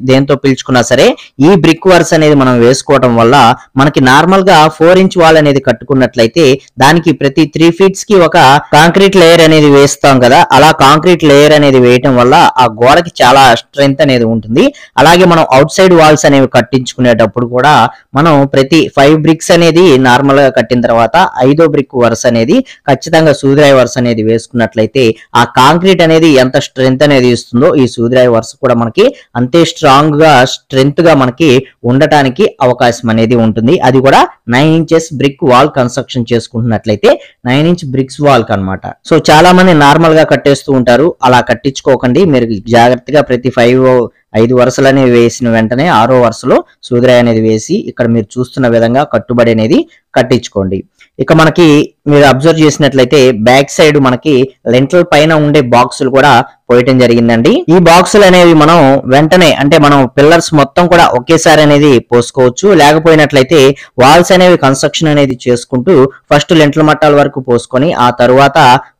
దేంతో పిలుచుకున్నా సరే ఈ బ్రిక్ వరుస అనేది మనం వేసుకోవడం వల్ల మనకి నార్మల్ గా 4 ఇంచ్ వాల్ అనేది కట్టుకున్నట్లయితే దానికి ప్రతి 3 ఫీట్స్ కి ఒక కాంక్రీట్ లేయర్ అనేది వేస్తాం కదా, అలా కాంక్రీట్ లేయర్ అనేది వేయటం వల్ల ఆ గోడకి చాలా స్ట్రెంగ్త్ అనేది ఉంటుంది. అలాగే మనం అవుట్ సైడ్ వాల్స్ అనేవి కట్టించుకునేటప్పుడు కూడా మనం ప్రతి 5 బ్రిక్స్ అనేది నార్మల్ గా కట్టిన తర్వాత 5వ బ్రిక్ వరుస అనేది ఖచ్చితంగా సూదిరాయి వరుస అనేది వేసుకున్నట్లయితే ఆ కాంక్రీట్ అనేది ఎంత స్ట్రెంగ్త్ అనేది ఇస్తుందో ఈ సూదిరాయి వరుస కూడా మనకి అంతే స్ట్రాంగ్ గా స్ట్రెంగ్త్ గా మనకి ఉండటానికి అవకాశం అనేది ఉంటుంది. అది కూడా 9 ఇంచెస్ బ్రిక్ వాల్ కన్స్ట్రక్షన్ చేసుకుంటున్నట్లయితే 9 ఇంచ్ బ్రిక్స్ వాల్ అన్నమాట. సో చాలా మంది నార్మల్ గా కట్టేస్తూ ఉంటారు. అలా కట్టించుకోకండి. మీరు జాగ్రత్తగా ప్రతి 5 వరుసలు అనేవి వేసిన వెంటనే 6వ వరుసలో సూదిరాయి అనేది వేసి ఇక్కడ మీరు చూస్తున్న విధంగా కట్టుబడి అనేది కట్టించుకోండి. ఇక మనకి మీరు అబ్జర్వ్ చేసినట్లయితే బ్యాక్ సైడ్ మనకి లెంటల్ పైన ఉండే బాక్సులు కూడా పోయటం జరిగిందండి. ఈ బాక్సులు అనేవి మనం వెంటనే అంటే మనం పిల్లర్స్ మొత్తం కూడా ఒకేసారి అనేది పోసుకోవచ్చు. లేకపోయినట్లయితే వాల్స్ అనేవి కన్స్ట్రక్షన్ అనేది చేసుకుంటూ ఫస్ట్ లెంటల్ మట్టాల వరకు పోసుకొని ఆ తరువాత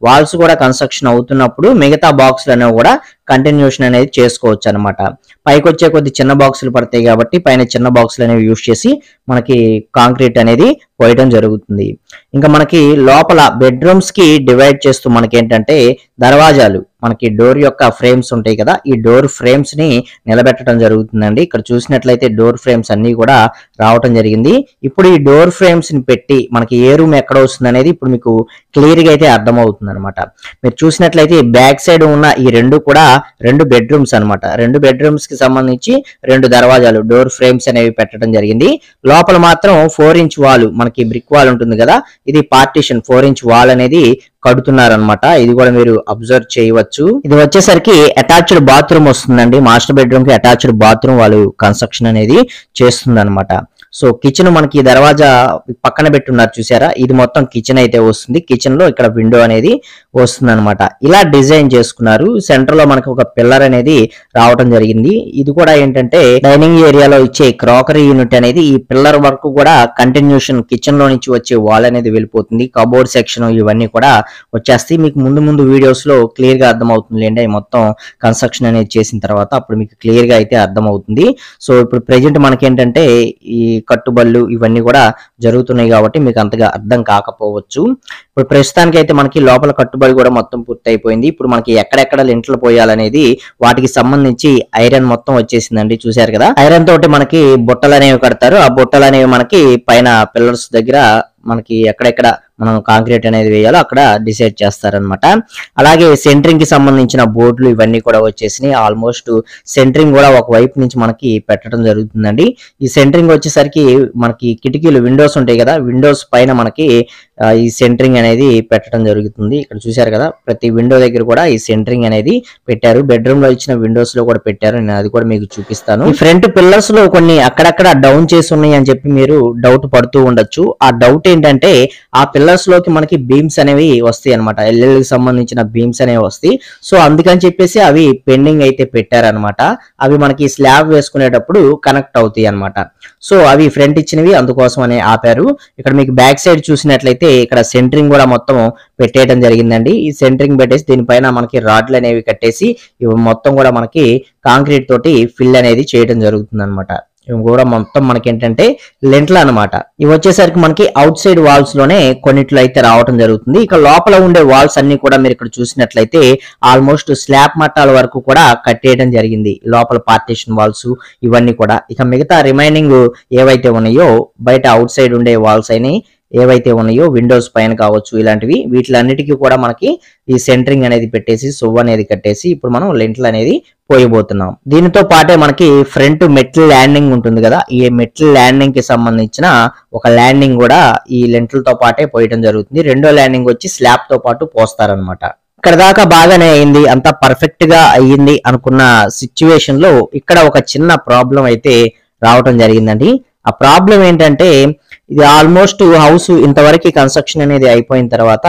వాల్స్ కూడా కన్స్ట్రక్షన్ అవుతున్నప్పుడు మిగతా బాక్సులు అనేవి కూడా కంటిన్యూషన్ అనేది చేసుకోవచ్చు అనమాట. పైకి వచ్చే కొద్ది చిన్న బాక్సులు పడతాయి కాబట్టి పైన చిన్న బాక్సులు అనేవి యూజ్ చేసి మనకి కాంక్రీట్ అనేది పోయటం జరుగుతుంది. ఇంకా మనకి లోపల బెడ్రూమ్స్ కి డివైడ్ చేస్తూ మనకి ఏంటంటే దర్వాజాలు, మనకి డోర్ యొక్క ఫ్రేమ్స్ ఉంటాయి కదా, ఈ డోర్ ఫ్రేమ్స్ ని నిలబెట్టడం జరుగుతుందండి. ఇక్కడ చూసినట్లయితే డోర్ ఫ్రేమ్స్ అన్ని కూడా రావటం జరిగింది. ఇప్పుడు ఈ డోర్ ఫ్రేమ్స్ ని పెట్టి మనకి ఏ రూమ్ ఎక్కడ వస్తుంది అనేది ఇప్పుడు మీకు క్లియర్ గా అయితే అర్థమవుతుంది అనమాట. మీరు చూసినట్లయితే బ్యాక్ సైడ్ ఉన్న ఈ రెండు కూడా 2 బెడ్రూమ్స్ అనమాట. 2 బెడ్రూమ్స్ కి సంబంధించి 2 దర్వాజాలు, డోర్ ఫ్రేమ్స్ అనేవి పెట్టడం జరిగింది. లోపల మాత్రం 4 ఇంచ్ వాల్, మనకి బ్రిక్ వాల్ ఉంటుంది కదా, ఇది పార్టీషన్ 4 ఇంచ్ వాల్ అనేది కడుతున్నారనమాట. ఇది కూడా మీరు అబ్జర్వ్ చేయవచ్చు. ఇది వచ్చేసరికి అటాచ్డ్ బాత్రూమ్ వస్తుందండి. మాస్టర్ బెడ్రూమ్ కి అటాచ్డ్ బాత్రూమ్ వాళ్ళు కన్స్ట్రక్షన్ అనేది చేస్తుంది అనమాట. సో కిచెన్ మనకి దర్వాజా పక్కన పెట్టున్నారు చూసారా, ఇది మొత్తం కిచెన్ అయితే వస్తుంది. కిచెన్ లో ఇక్కడ విండో అనేది వస్తుంది అనమాట. ఇలా డిజైన్ చేసుకున్నారు. సెంటర్ లో మనకి ఒక పిల్లర్ అనేది రావడం జరిగింది. ఇది కూడా ఏంటంటే డైనింగ్ ఏరియాలో ఇచ్చే క్రాకరీ యూనిట్ అనేది ఈ పిల్లర్ వరకు కూడా కంటిన్యూషన్ కిచెన్ లో నుంచి వచ్చే వాల్ అనేది వెళ్ళిపోతుంది. కబోర్డ్ సెక్షన్ ఇవన్నీ కూడా వచ్చేస్తాయి. మీకు ముందు వీడియోస్ లో క్లియర్ గా అర్థమవుతుంది లేండి, మొత్తం కన్స్ట్రక్షన్ అనేది చేసిన తర్వాత అప్పుడు మీకు క్లియర్ గా అయితే అర్థమవుతుంది. సో ఇప్పుడు ప్రెజెంట్ మనకి ఏంటంటే ఈ కట్టుబళ్ళు ఇవన్నీ కూడా జరుగుతున్నాయి కాబట్టి మీకు అంతగా అర్థం కాకపోవచ్చు. ఇప్పుడు ప్రస్తుతానికి అయితే మనకి లోపల కట్టుబడి కూడా మొత్తం పూర్తి అయిపోయింది. ఇప్పుడు మనకి ఎక్కడెక్కడ లింటలు పోయాలనేది వాటికి సంబంధించి ఐరన్ మొత్తం వచ్చేసిందండి. చూసారు కదా, ఐరన్ తోటి మనకి బుట్టలు అనేవి కడతారు. ఆ బుట్టలు అనేవి మనకి పైన పిల్లర్స్ దగ్గర మనకి ఎక్కడెక్కడ మనం కాంక్రీట్ అనేది వేయాలో అక్కడ డిసైడ్ చేస్తారనమాట. అలాగే సెంటరింగ్ కి సంబంధించిన బోర్డులు ఇవన్నీ కూడా వచ్చేసినాయి. ఆల్మోస్ట్ సెంటరింగ్ కూడా ఒక వైపు నుంచి మనకి పెట్టడం జరుగుతుందండి. ఈ సెంటరింగ్ వచ్చేసరికి మనకి కిటికీలు, విండోస్ ఉంటాయి కదా, విండోస్ పైన మనకి ఈ సెంటరింగ్ అనేది పెట్టడం జరుగుతుంది. ఇక్కడ చూసారు కదా, ప్రతి విండో దగ్గర కూడా ఈ సెంటరింగ్ అనేది పెట్టారు. బెడ్రూమ్ లో ఇచ్చిన విండోస్ లో కూడా పెట్టారు. నేను అది కూడా మీకు చూపిస్తాను. ఈ ఫ్రంట్ పిల్లర్స్ లో కొన్ని అక్కడక్కడ డౌన్ చేసి ఉన్నాయి అని చెప్పి మీరు డౌట్ పడుతూ ఉండొచ్చు. ఆ డౌట్ ఏంటంటే ఆ పిల్లర్స్ లోకి మనకి బీమ్స్ అనేవి వస్తాయి అనమాట. ఎల్ఎల్కి సంబంధించిన బీమ్స్ అనేవి వస్తాయి. సో అందుకని చెప్పేసి అవి పెండింగ్ అయితే పెట్టారనమాట. అవి మనకి స్లాబ్ వేసుకునేటప్పుడు కనెక్ట్ అవుతాయి అనమాట. సో అవి ఫ్రంట్ ఇచ్చినవి, అందుకోసం అని ఆపారు. ఇక్కడ మీకు బ్యాక్ సైడ్ చూసినట్లయితే ఇక్కడ సెంటరింగ్ కూడా మొత్తం పెట్టేయడం జరిగిందండి. ఈ సెంటరింగ్ పెట్టేసి దీనిపైన మనకి రాడ్లు అనేవి కట్టేసి ఇవి మొత్తం కూడా మనకి కాంక్రీట్ తోటి ఫిల్ అనేది చేయడం జరుగుతుంది అనమాట. ఇవి కూడా మొత్తం మనకి ఏంటంటే లెంట్లు అనమాట. ఇవి వచ్చేసరికి మనకి అవుట్ సైడ్ వాల్స్ లోనే కొన్నిట్లో అయితే రావడం జరుగుతుంది. ఇక లోపల ఉండే వాల్స్ అన్ని కూడా మీరు ఇక్కడ చూసినట్లయితే ఆల్మోస్ట్ స్లాబ్ మట్టాల వరకు కూడా కట్టేయడం జరిగింది. లోపల పార్టీషన్ వాల్స్ ఇవన్నీ కూడా. ఇక మిగతా రిమైనింగ్ ఏవైతే ఉన్నాయో బయట అవుట్ సైడ్ ఉండే వాల్స్ అయినాయి ఏవైతే ఉన్నాయో విండోస్ పైన కావచ్చు ఇలాంటివి, వీటిలన్నిటికీ కూడా మనకి ఈ సెంటరింగ్ అనేది పెట్టేసి సువ్వ అనేది కట్టేసి ఇప్పుడు మనం లెంట్లు అనేది పోయబోతున్నాం. దీనితో పాటే మనకి ఫ్రంట్ మెటల్ ల్యాండింగ్ ఉంటుంది కదా, ఈ మెటల్ ల్యాండింగ్ కి సంబంధించిన ఒక ల్యాండింగ్ కూడా ఈ లెంట్లతో పాటే పోయడం జరుగుతుంది. రెండో ల్యాండింగ్ వచ్చి స్లాబ్ తో పాటు పోస్తారనమాట. ఇక్కడ దాకా బాగానే అయింది, అంతా పర్ఫెక్ట్ గా అయ్యింది అనుకున్న సిచ్యువేషన్ లో ఇక్కడ ఒక చిన్న ప్రాబ్లం అయితే రావటం జరిగిందండి. ఆ ప్రాబ్లం ఏంటంటే ఇది ఆల్మోస్ట్ హౌస్ ఇంతవరకు కన్స్ట్రక్షన్ అనేది అయిపోయిన తర్వాత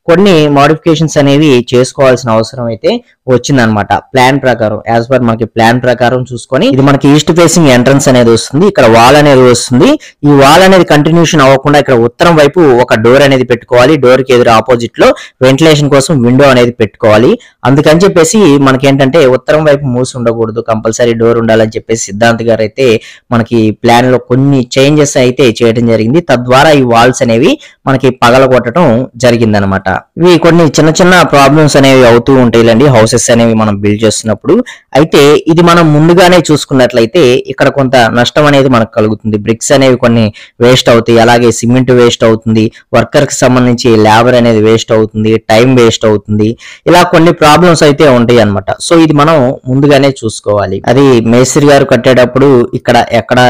కొన్ని మోడిఫికేషన్స్ అనేవి చేసుకోవాల్సిన అవసరం అయితే వచ్చిందనమాట. ప్లాన్ ప్రకారం, యాజ్ పర్ మనకి ప్లాన్ ప్రకారం చూసుకొని ఇది మనకి ఈస్ట్ ఫేసింగ్ ఎంట్రన్స్ అనేది వస్తుంది. ఇక్కడ వాల్ అనేది వస్తుంది. ఈ వాల్ అనేది కంటిన్యూషన్ అవ్వకుండా ఇక్కడ ఉత్తరం వైపు ఒక డోర్ అనేది పెట్టుకోవాలి. డోర్ కి ఎదురు ఆపోజిట్ లో వెంటిలేషన్ కోసం విండో అనేది పెట్టుకోవాలి. అందుకని చెప్పేసి మనకి ఏంటంటే ఉత్తరం వైపు మూసి ఉండకూడదు, కంపల్సరీ డోర్ ఉండాలని చెప్పేసి సిద్ధాంత్ గారు అయితే మనకి ప్లాన్ లో కొన్ని చేంజెస్ అయితే చేయడం జరిగింది. తద్వారా ఈ వాల్స్ అనేవి మనకి పగలగొట్టడం జరిగింది అనమాట. ఇవి కొన్ని చిన్న చిన్న ప్రాబ్లమ్స్ అనేవి అవుతూ ఉంటాయిలండి హౌసెస్ అనేవి మనం బిల్డ్ చేస్తున్నప్పుడు. అయితే ఇది మనం ముందుగానే చూసుకున్నట్లయితే ఇక్కడ కొంత నష్టం అనేది మనకు కలుగుతుంది. బ్రిక్స్ అనేవి కొన్ని వేస్ట్ అవుతాయి, అలాగే సిమెంట్ వేస్ట్ అవుతుంది, వర్కర్ కి సంబంధించి లేబర్ అనేది వేస్ట్ అవుతుంది, టైం వేస్ట్ అవుతుంది. ఇలా కొన్ని ప్రాబ్లమ్స్ అయితే ఉంటాయి అనమాట. సో ఇది మనం ముందుగానే చూసుకోవాలి. అది మేస్త్రి గారు కట్టేటప్పుడు ఇక్కడ ఎక్కడ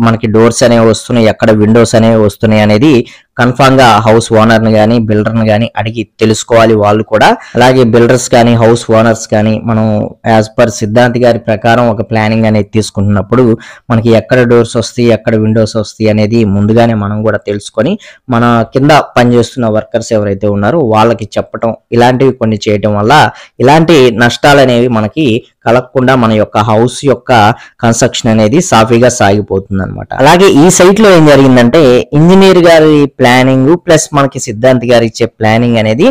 మనకి డోర్స్ అనేవి వస్తున్నాయి, ఎక్కడ విండోస్ అనేవి వస్తున్నాయి అనేది కన్ఫామ్ గా హౌస్ ఓనర్ ని గానీ బిల్డర్ ని గానీ అడిగి తెలుసుకోవాలి వాళ్ళు కూడా. అలాగే బిల్డర్స్ కానీ హౌస్ ఓనర్స్ కానీ మనం యాజ్ పర్ సిద్ధాంత్ గారి ప్రకారం ఒక ప్లానింగ్ అనేది తీసుకుంటున్నప్పుడు మనకి ఎక్కడ డోర్స్ వస్తాయి, ఎక్కడ విండోస్ వస్తాయి అనేది ముందుగానే మనం కూడా తెలుసుకొని మన కింద పనిచేస్తున్న వర్కర్స్ ఎవరైతే ఉన్నారో వాళ్ళకి చెప్పటం, ఇలాంటివి కొన్ని చేయటం వల్ల ఇలాంటి నష్టాలు అనేవి మనకి కలగకుండా మన యొక్క హౌస్ యొక్క కన్స్ట్రక్షన్ అనేది సాఫీగా సాగిపోతుంది అనమాట. అలాగే ఈ సైట్ లో ఏం జరిగిందంటే ఇంజనీర్ గారి ప్లానింగ్ ప్లస్ మనకి సిద్ధాంత్ గారు ఇచ్చే ప్లానింగ్ అనేది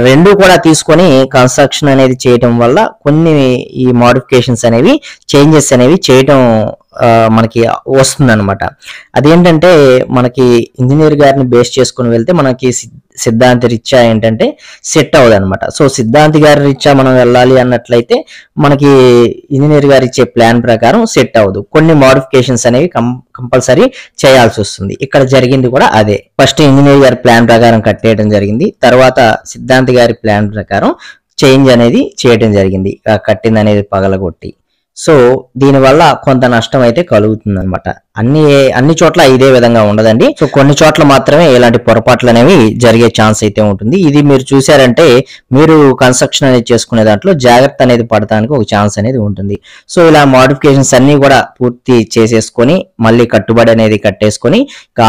రెండు కూడా తీసుకొని కన్స్ట్రక్షన్ అనేది చేయటం వల్ల కొన్ని ఈ మోడిఫికేషన్స్ అనేవి చేంజెస్ అనేవి చేయటం మనకి వస్తుంది అనమాట. అదేంటంటే మనకి ఇంజనీర్ గారిని బేస్ చేసుకుని వెళ్తే మనకి సిద్ధాంతి రీత్యా ఏంటంటే సెట్ అవ్వదు అనమాట. సో సిద్ధాంతి గారి రీత్యా మనం వెళ్ళాలి అన్నట్లయితే మనకి ఇంజనీర్ గారు ఇచ్చే ప్లాన్ ప్రకారం సెట్ అవ్వదు. కొన్ని మోడిఫికేషన్స్ అనేవి కంపల్సరీ చేయాల్సి వస్తుంది. ఇక్కడ జరిగింది కూడా అదే. ఫస్ట్ ఇంజనీర్ గారి ప్లాన్ ప్రకారం కట్టేయడం జరిగింది, తర్వాత సిద్ధాంతి గారి ప్లాన్ ప్రకారం చేంజ్ అనేది చేయడం జరిగింది, కట్టింది అనేది పగలగొట్టి. సో దీనివల్ల కొంత నష్టం అయితే కలుగుతుంది అనమాట. అన్ని చోట్ల ఇదే విధంగా ఉండదండి. సో కొన్ని చోట్ల మాత్రమే ఇలాంటి పొరపాట్లు అనేవి జరిగే ఛాన్స్ అయితే ఉంటుంది. ఇది మీరు చూసారంటే మీరు కన్స్ట్రక్షన్ అనేది చేసుకునే దాంట్లో జాగ్రత్త అనేది పడటానికి ఒక ఛాన్స్ అనేది ఉంటుంది. సో ఇలా మోడిఫికేషన్స్ అన్ని కూడా పూర్తి చేసేసుకొని మళ్ళీ కట్టుబడి అనేది కట్టేసుకొని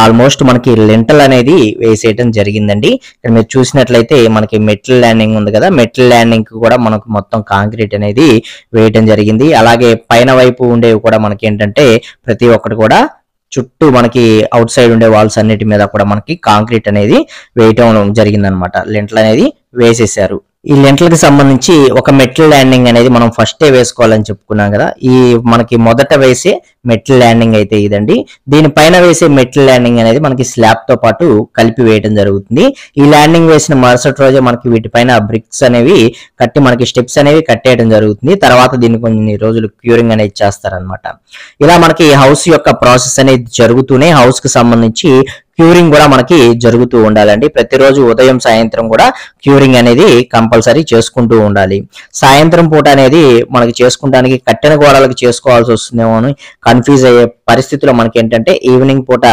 ఆల్మోస్ట్ మనకి లింటల్ అనేది వేసేయడం జరిగిందండి. ఇక్కడ మీరు చూసినట్లయితే మనకి మెటల్ ల్యాండింగ్ ఉంది కదా, మెటల్ ల్యాండింగ్ కూడా మనకు మొత్తం కాంక్రీట్ అనేది వేయటం జరిగింది. అలాగే పైన వైపు ఉండేవి కూడా మనకి ఏంటంటే ప్రతి ఒక్కటి కూడా చుట్టూ మనకి అవుట్ సైడ్ ఉండే వాల్స్ అన్నిటి మీద కూడా మనకి కాంక్రీట్ అనేది వేయటం జరిగిందనమాట. లింటల్ అనేది వేసేసారు. ఈ లింటల్ కి సంబంధించి ఒక మెటల్ ల్యాండింగ్ అనేది మనం ఫస్టే వేసుకోవాలని చెప్పుకున్నాం కదా. ఈ మనకి మొదట వేసే మెటల్ ల్యాండింగ్ అయితే ఇదండి. దీనిపైన వేసే మెటల్ ల్యాండింగ్ అనేది మనకి స్లాబ్ తో పాటు కలిపి వేయడం జరుగుతుంది. ఈ ల్యాండింగ్ వేసిన మరుసటి రోజే మనకి వీటిపైన బ్రిక్స్ అనేవి కట్టి మనకి స్టెప్స్ అనేవి కట్టేయడం జరుగుతుంది. తర్వాత దీన్ని కొన్ని రోజులు క్యూరింగ్ అనేది చేస్తారనమాట. ఇలా మనకి హౌస్ యొక్క ప్రాసెస్ అనేది జరుగుతూనే హౌస్ కి సంబంధించి క్యూరింగ్ కూడా మనకి జరుగుతూ ఉండాలండి. ప్రతిరోజు ఉదయం సాయంత్రం కూడా క్యూరింగ్ అనేది కంపల్సరీ చేసుకుంటూ ఉండాలి. సాయంత్రం పూట అనేది మనకి చేసుకుంటానికి కట్టిన గోడలకు చేసుకోవాల్సి వస్తుందేమో అని కన్ఫ్యూజ్ అయ్యే పరిస్థితిలో మనకి ఏంటంటే ఈవినింగ్ పూట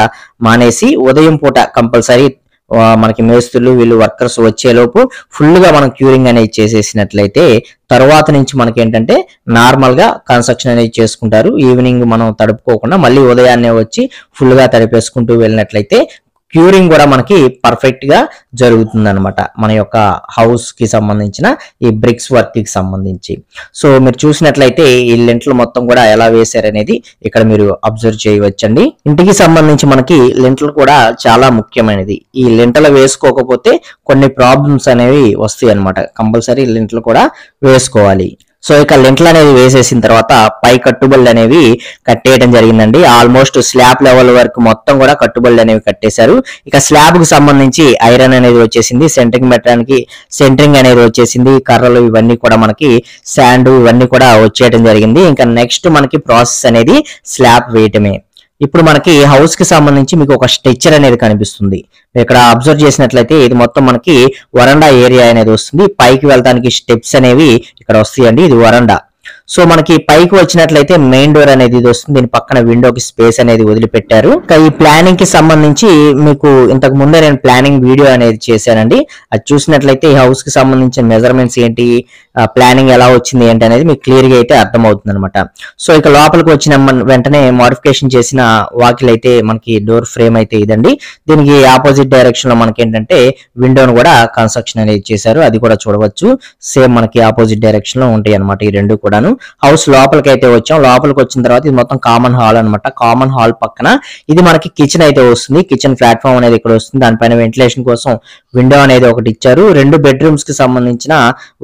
మానేసి ఉదయం పూట కంపల్సరీ మనకి మేస్తులు వీళ్ళు వర్కర్స్ వచ్చేలోపు ఫుల్ గా మనం క్యూరింగ్ అనేది చేసేసినట్లయితే తర్వాత నుంచి మనకి ఏంటంటే నార్మల్ గా కన్స్ట్రక్షన్ అనేది చేసుకుంటారు. ఈవినింగ్ మనం తడుపుకోకుండా మళ్ళీ ఉదయాన్నే వచ్చి ఫుల్ గా తడిపేసుకుంటూ వెళ్ళినట్లయితే క్యూరింగ్ కూడా మనకి పర్ఫెక్ట్ గా జరుగుతుంది అనమాట మన యొక్క హౌస్ కి సంబంధించిన ఈ బ్రిక్స్ వర్క్ కి సంబంధించి. సో మీరు చూసినట్లయితే ఈ లింటల్ మొత్తం కూడా ఎలా వేశారనేది ఇక్కడ మీరు అబ్జర్వ్ చేయవచ్చండి. ఇంటికి సంబంధించి మనకి లింటల్ కూడా చాలా ముఖ్యమైనది. ఈ లింటల్ వేసుకోకపోతే కొన్ని ప్రాబ్లమ్స్ అనేవి వస్తాయి అనమాట. కంపల్సరీ లింటల్ కూడా వేసుకోవాలి. సో ఇక లింటల్ అనేది వేసేసిన తర్వాత పై కట్టుబడులు అనేవి కట్టేయడం జరిగిందండి. ఆల్మోస్ట్ స్లాబ్ లెవెల్ వరకు మొత్తం కూడా కట్టుబడులు అనేవి కట్టేశారు. ఇక స్లాబ్ కు సంబంధించి ఐరన్ అనేది వచ్చేసింది, సెంటరింగ్ పెట్టడానికి సెంటరింగ్ అనేది వచ్చేసింది, కర్రలు ఇవన్నీ కూడా మనకి శాండ్ ఇవన్నీ కూడా వచ్చేయడం జరిగింది. ఇంకా నెక్స్ట్ మనకి ప్రాసెస్ అనేది స్లాబ్ వేయటమే. ఇప్పుడు మనకి హౌస్ కి సంబంధించి మీకు ఒక స్ట్రక్చర్ అనేది కనిపిస్తుంది. ఇక్కడ అబ్జర్వ్ చేసినట్లయితే ఇది మొత్తం మనకి వరండా ఏరియా అనేది వస్తుంది. పైకి వెళ్ళడానికి స్టెప్స్ అనేవి ఇక్కడ వస్తాయండి. ఇది వరండా. సో మనకి పైకి వచ్చినట్లయితే మెయిన్ డోర్ అనేది ఇది వస్తుంది. దీని పక్కన విండోకి స్పేస్ అనేది వదిలిపెట్టారు. ఇంకా ఈ ప్లానింగ్ కి సంబంధించి మీకు ఇంతకు ముందే నేను ప్లానింగ్ వీడియో అనేది చేశానండి. అది చూసినట్లయితే ఈ హౌస్ కి సంబంధించిన మెజర్మెంట్స్ ఏంటి, ప్లానింగ్ ఎలా వచ్చింది ఏంటి అనేది మీకు క్లియర్ గా అయితే అర్థమవుతుంది అనమాట. సో ఇక లోపలికి వచ్చిన వెంటనే మోడిఫికేషన్ చేసిన వాకిల్ అయితే మనకి డోర్ ఫ్రేమ్ అయితే ఇదండి. దీనికి ఆపోజిట్ డైరెక్షన్ లో మనకి ఏంటంటే విండోను కూడా కన్స్ట్రక్షన్ అనేది చేశారు. అది కూడా చూడవచ్చు. సేమ్ మనకి ఆపోజిట్ డైరెక్షన్ లో ఉంటాయి అనమాట ఈ రెండు కూడాను. హౌస్ లోపలికి అయితే వచ్చాం. లోపలికి వచ్చిన తర్వాత ఇది మొత్తం కామన్ హాల్ అనమాట. కామన్ హాల్ పక్కన ఇది మనకి కిచెన్ అయితే వస్తుంది. కిచెన్ ప్లాట్ఫామ్ అనేది ఇక్కడ వస్తుంది. దానిపైన వెంటిలేషన్ కోసం విండో అనేది ఒకటి ఇచ్చారు. 2 బెడ్రూమ్స్ కి సంబంధించిన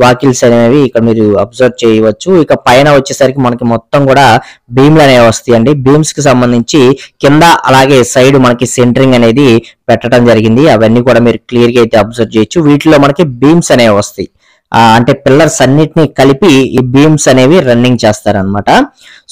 వాకిల్స్ అనేవి ఇక్కడ మీరు అబ్జర్వ్ చేయవచ్చు. ఇక పైన వచ్చేసరికి మనకి మొత్తం కూడా బీమ్లు అనేవి వస్తాయండి. బీమ్స్ కి సంబంధించి కింద అలాగే సైడ్ మనకి సెంటరింగ్ అనేది పెట్టడం జరిగింది. అవన్నీ కూడా మీరు క్లియర్ గా అయితే అబ్జర్వ్ చేయొచ్చు. వీటిలో మనకి బీమ్స్ అనేవి వస్తాయి. అంటే పిల్లర్స్ అన్నిటిని కలిపి ఈ బీమ్స్ అనేవి రన్నింగ్ చేస్తారనమాట.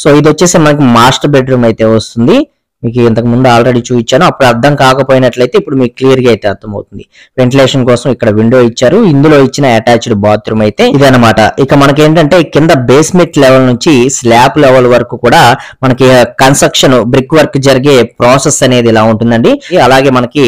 సో ఇది వచ్చేసి మనకి మాస్టర్ బెడ్రూమ్ అయితే వస్తుంది. మీకు ఇంతకు ముందు ఆల్రెడీ చూపించాను. అప్పుడు అర్థం కాకపోయినట్లయితే ఇప్పుడు మీకు క్లియర్ గా అయితే అర్థమవుతుంది. వెంటిలేషన్ కోసం ఇక్కడ విండో ఇచ్చారు. ఇందులో ఇచ్చిన అటాచ్డ్ బాత్రూమ్ అయితే ఇదనమాట. ఇక మనకి ఏంటంటే కింద బేస్మెంట్ లెవెల్ నుంచి స్లాబ్ లెవెల్ వరకు కూడా మనకి కన్స్ట్రక్షన్ బ్రిక్ వర్క్ జరిగే ప్రాసెస్ అనేది ఇలా ఉంటుందండి. అలాగే మనకి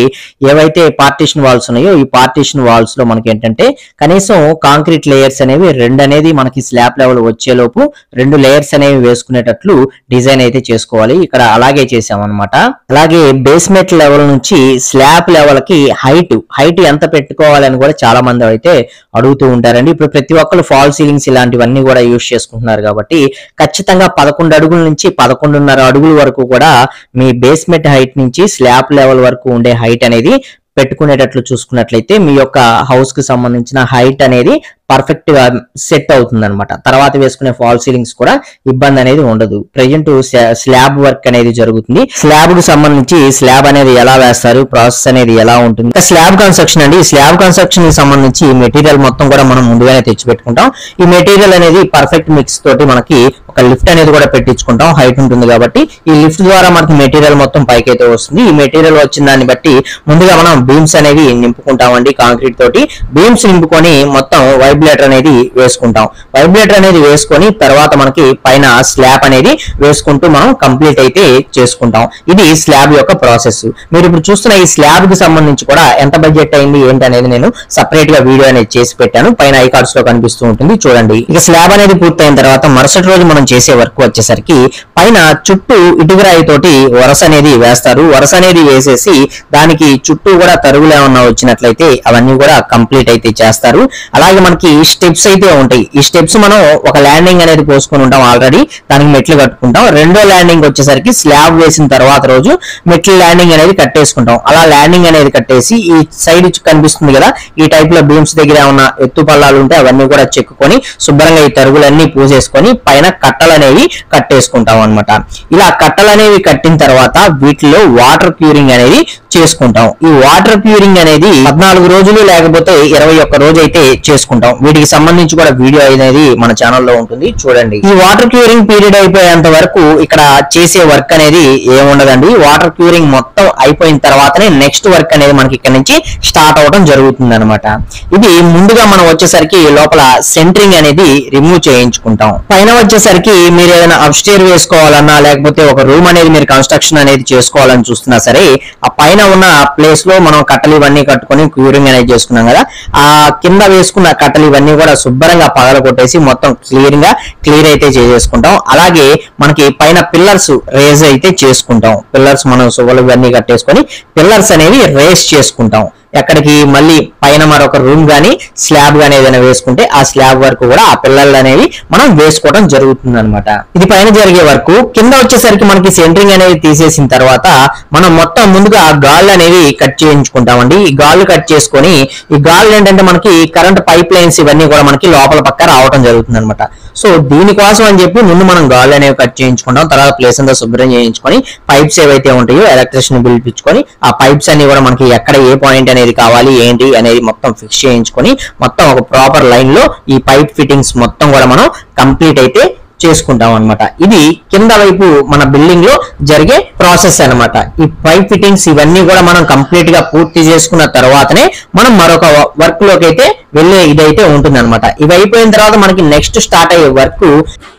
ఏవైతే పార్టీషన్ వాల్స్ ఉన్నాయో ఈ పార్టీషన్ వాల్స్ లో మనకి ఏంటంటే కనీసం కాంక్రీట్ లేయర్స్ అనేవి 2 అనేది మనకి స్లాబ్ లెవెల్ వచ్చేలోపు 2 లేయర్స్ అనేవి వేసుకునేటట్లు డిజైన్ అయితే చేసుకోవాలి. ఇక్కడ అలాగే చేసాం అనమాట. అలాగే బేస్మెంట్ లెవెల్ నుంచి స్లాబ్ లెవెల్ కి హైట్ ఎంత పెట్టుకోవాలని కూడా చాలా మంది అయితే అడుగుతూ ఉంటారండి. ఇప్పుడు ప్రతి ఒక్కరు ఫాల్ సీలింగ్స్ ఇలాంటివన్నీ కూడా యూజ్ చేసుకుంటున్నారు కాబట్టి ఖచ్చితంగా 11 అడుగుల నుంచి 11.5 అడుగుల వరకు కూడా మీ బేస్మెంట్ హైట్ నుంచి స్లాబ్ లెవెల్ వరకు ఉండే హైట్ అనేది పెట్టుకునేటట్లు చూసుకున్నట్లయితే మీ యొక్క హౌస్ కి సంబంధించిన హైట్ అనేది పర్ఫెక్ట్ గా సెట్ అవుతుంది అనమాట. తర్వాత వేసుకునే ఫాల్ సీలింగ్స్ కూడా ఇబ్బంది అనేది ఉండదు. ప్రెజెంట్ స్లాబ్ వర్క్ అనేది జరుగుతుంది. స్లాబ్ కు సంబంధించి స్లాబ్ అనేది ఎలా వేస్తారు, ప్రాసెస్ అనేది ఎలా ఉంటుంది. ఇంకా స్లాబ్ కన్స్ట్రక్షన్ అండి. స్లాబ్ కన్స్ట్రక్షన్ కి సంబంధించి మెటీరియల్ మొత్తం కూడా మనం ముందుగానే తెచ్చి పెట్టుకుంటాం. ఈ మెటీరియల్ అనేది పర్ఫెక్ట్ మిక్స్ తోటి మనకి ఒక లిఫ్ట్ అనేది కూడా పెట్టించుకుంటాం. హైట్ ఉంటుంది కాబట్టి ఈ లిఫ్ట్ ద్వారా మనకి మెటీరియల్ మొత్తం పైకైతే వస్తుంది. ఈ మెటీరియల్ వచ్చిన దాన్ని బట్టి ముందుగా మనం బీమ్స్ అనేవి నింపుకుంటామండి. కాంక్రీట్ తోటి బీమ్స్ నింపుకొని మొత్తం వైబ్రేటర్ అనేది వేసుకుంటాం. వైబ్రేటర్ అనేది వేసుకొని తర్వాత మనకి పైన స్లాబ్ అనేది వేసుకుంటూ మనం కంప్లీట్ అయితే చేసుకుంటాం. ఇది స్లాబ్ యొక్క ప్రాసెస్. మీరు ఇప్పుడు చూస్తున్న ఈ స్లాబ్ కి సంబంధించి కూడా ఎంత బడ్జెట్ అయింది ఏంటి అనేది నేను సపరేట్ గా వీడియో అనేది చేసి పెట్టాను. పైన ఐ కార్డ్స్ లో కనిపిస్తూ ఉంటుంది చూడండి. ఇక స్లాబ్ అనేది పూర్తయిన తర్వాత మరుసటి రోజు మనం చేసే వర్క్ వచ్చేసరికి పైన చుట్టూ ఇటుకరాయి తోటి వరస అనేది వేస్తారు. వరస అనేది వేసేసి దానికి చుట్టూ కూడా తరుగులు ఏమన్నా వచ్చినట్లయితే అవన్నీ కూడా కంప్లీట్ అయితే చేస్తారు. అలాగే మనకి స్టెప్స్ అయితే ఉంటాయి. ఈ స్టెప్స్ మనం ఒక ల్యాండింగ్ అనేది పోసుకొని ఉంటాం ఆల్రెడీ, దానికి మెట్లు కట్టుకుంటాం. రెండో ల్యాండింగ్ వచ్చేసరికి స్లాబ్ వేసిన తర్వాత రోజు మెట్ల ల్యాండింగ్ అనేది కట్టేసుకుంటాం. అలా ల్యాండింగ్ అనేది కట్టేసి ఈ సైడ్ కనిపిస్తుంది కదా, ఈ టైప్ లో బీమ్స్ దగ్గర ఏమన్నా ఎత్తు పల్లాలు ఉంటే అవన్నీ కూడా చెక్కుకొని శుభ్రంగా ఈ తరుగులన్నీ పూసేసుకొని పైన కట్టలు అనేవి కట్టేసుకుంటాం అనమాట. ఇలా కట్టలు అనేవి కట్టిన తర్వాత వీటిలో వాటర్ క్యూరింగ్ అనేది చేసుకుంటాం. ఈ వాటర్ క్యూరింగ్ అనేది 14 రోజులు లేకపోతే 21 రోజు అయితే చేసుకుంటాం. వీటికి సంబంధించి కూడా వీడియో అనేది మన ఛానల్లో ఉంటుంది చూడండి. ఈ వాటర్ క్యూరింగ్ పీరియడ్ అయిపోయేంత వరకు ఇక్కడ చేసే వర్క్ అనేది ఏముండదండి. వాటర్ క్యూరింగ్ మొత్తం అయిపోయిన తర్వాతనే నెక్స్ట్ వర్క్ అనేది మనకి ఇక్కడ నుంచి స్టార్ట్ అవడం జరుగుతుంది అనమాట. ఇది ముందుగా మనం వచ్చేసరికి లోపల సెంటరింగ్ అనేది రిమూవ్ చేయించుకుంటాం. పైన వచ్చేసరికి మీరు ఏదైనా అప్స్టేర్ వేసుకోవాలన్నా లేకపోతే ఒక రూమ్ అనేది మీరు కన్స్ట్రక్షన్ అనేది చేసుకోవాలని చూస్తున్నా సరే ఆ పైన ఉన్న ప్లేస్ లో మనం కట్టలు ఇవన్నీ కట్టుకొని క్యూరింగ్ అనేది చేసుకున్నాం కదా, ఆ కింద వేసుకున్న కట్టలు ఇవన్నీ కూడా శుభ్రంగా పగల కొట్టేసి మొత్తం క్లియర్ అయితే చేసేసుకుంటాం. అలాగే మనకి పైన పిల్లర్స్ రేజ్ అయితే చేసుకుంటాం. పిల్లర్స్ మనం సువ్వలు ఇవన్నీ కట్టేసుకొని పిల్లర్స్ అనేవి రేస్ చేసుకుంటాం. ఎక్కడికి మళ్ళీ పైన మరొక రూమ్ గానీ స్లాబ్ గానీ ఏదైనా వేసుకుంటే ఆ స్లాబ్ వరకు కూడా ఆ పిల్లర్లు అనేవి మనం వేసుకోవడం జరుగుతుంది అనమాట. ఇది పైన జరిగే వరకు. కింద వచ్చేసరికి మనకి సెంటరింగ్ అనేది తీసేసిన తర్వాత మనం మొత్తం ముందుగా గాళ్ళు అనేవి కట్ చేయించుకుంటామండి. ఈ గాళ్ళు కట్ చేసుకొని ఈ గాళ్ళు ఏంటంటే మనకి కరెంట్ పైప్ లైన్స్ ఇవన్నీ కూడా మనకి లోపల పక్క రావడం జరుగుతుంది అనమాట. సో దీనికోసం అని చెప్పి ముందు మనం గాళ్ళు అనేవి కట్ చేయించుకుంటాం. తర్వాత ప్లేస్ అంతా శుభ్రం చేయించుకొని పైప్స్ ఏవైతే ఉంటాయో ఎలక్ట్రిషియన్ పిలిపించుకొని ఆ పైప్స్ అన్ని కూడా మనకి ఎక్కడ ఏ పాయింట్ అనేది కావాలి ఏంటి అనేది మొత్తం ఫిక్స్ చేయించుకొని మొత్తం ఒక ప్రాపర్ లైన్ లో ఈ పైప్ ఫిట్టింగ్స్ మొత్తం కూడా మనం కంప్లీట్ అయితే చేసుకుంటాం అనమాట. ఇది కింద వైపు మన బిల్డింగ్ లో జరిగే ప్రాసెస్ అనమాట. ఈ పైప్ ఫిట్టింగ్స్ ఇవన్నీ కూడా మనం కంప్లీట్ గా పూర్తి చేసుకున్న తర్వాతనే మనం మరొక వర్క్ లోకి అయితే వెళ్ళే ఇదైతే ఉంటుంది అనమాట. ఇవి అయిపోయిన తర్వాత మనకి నెక్స్ట్ స్టార్ట్ అయ్యే వర్క్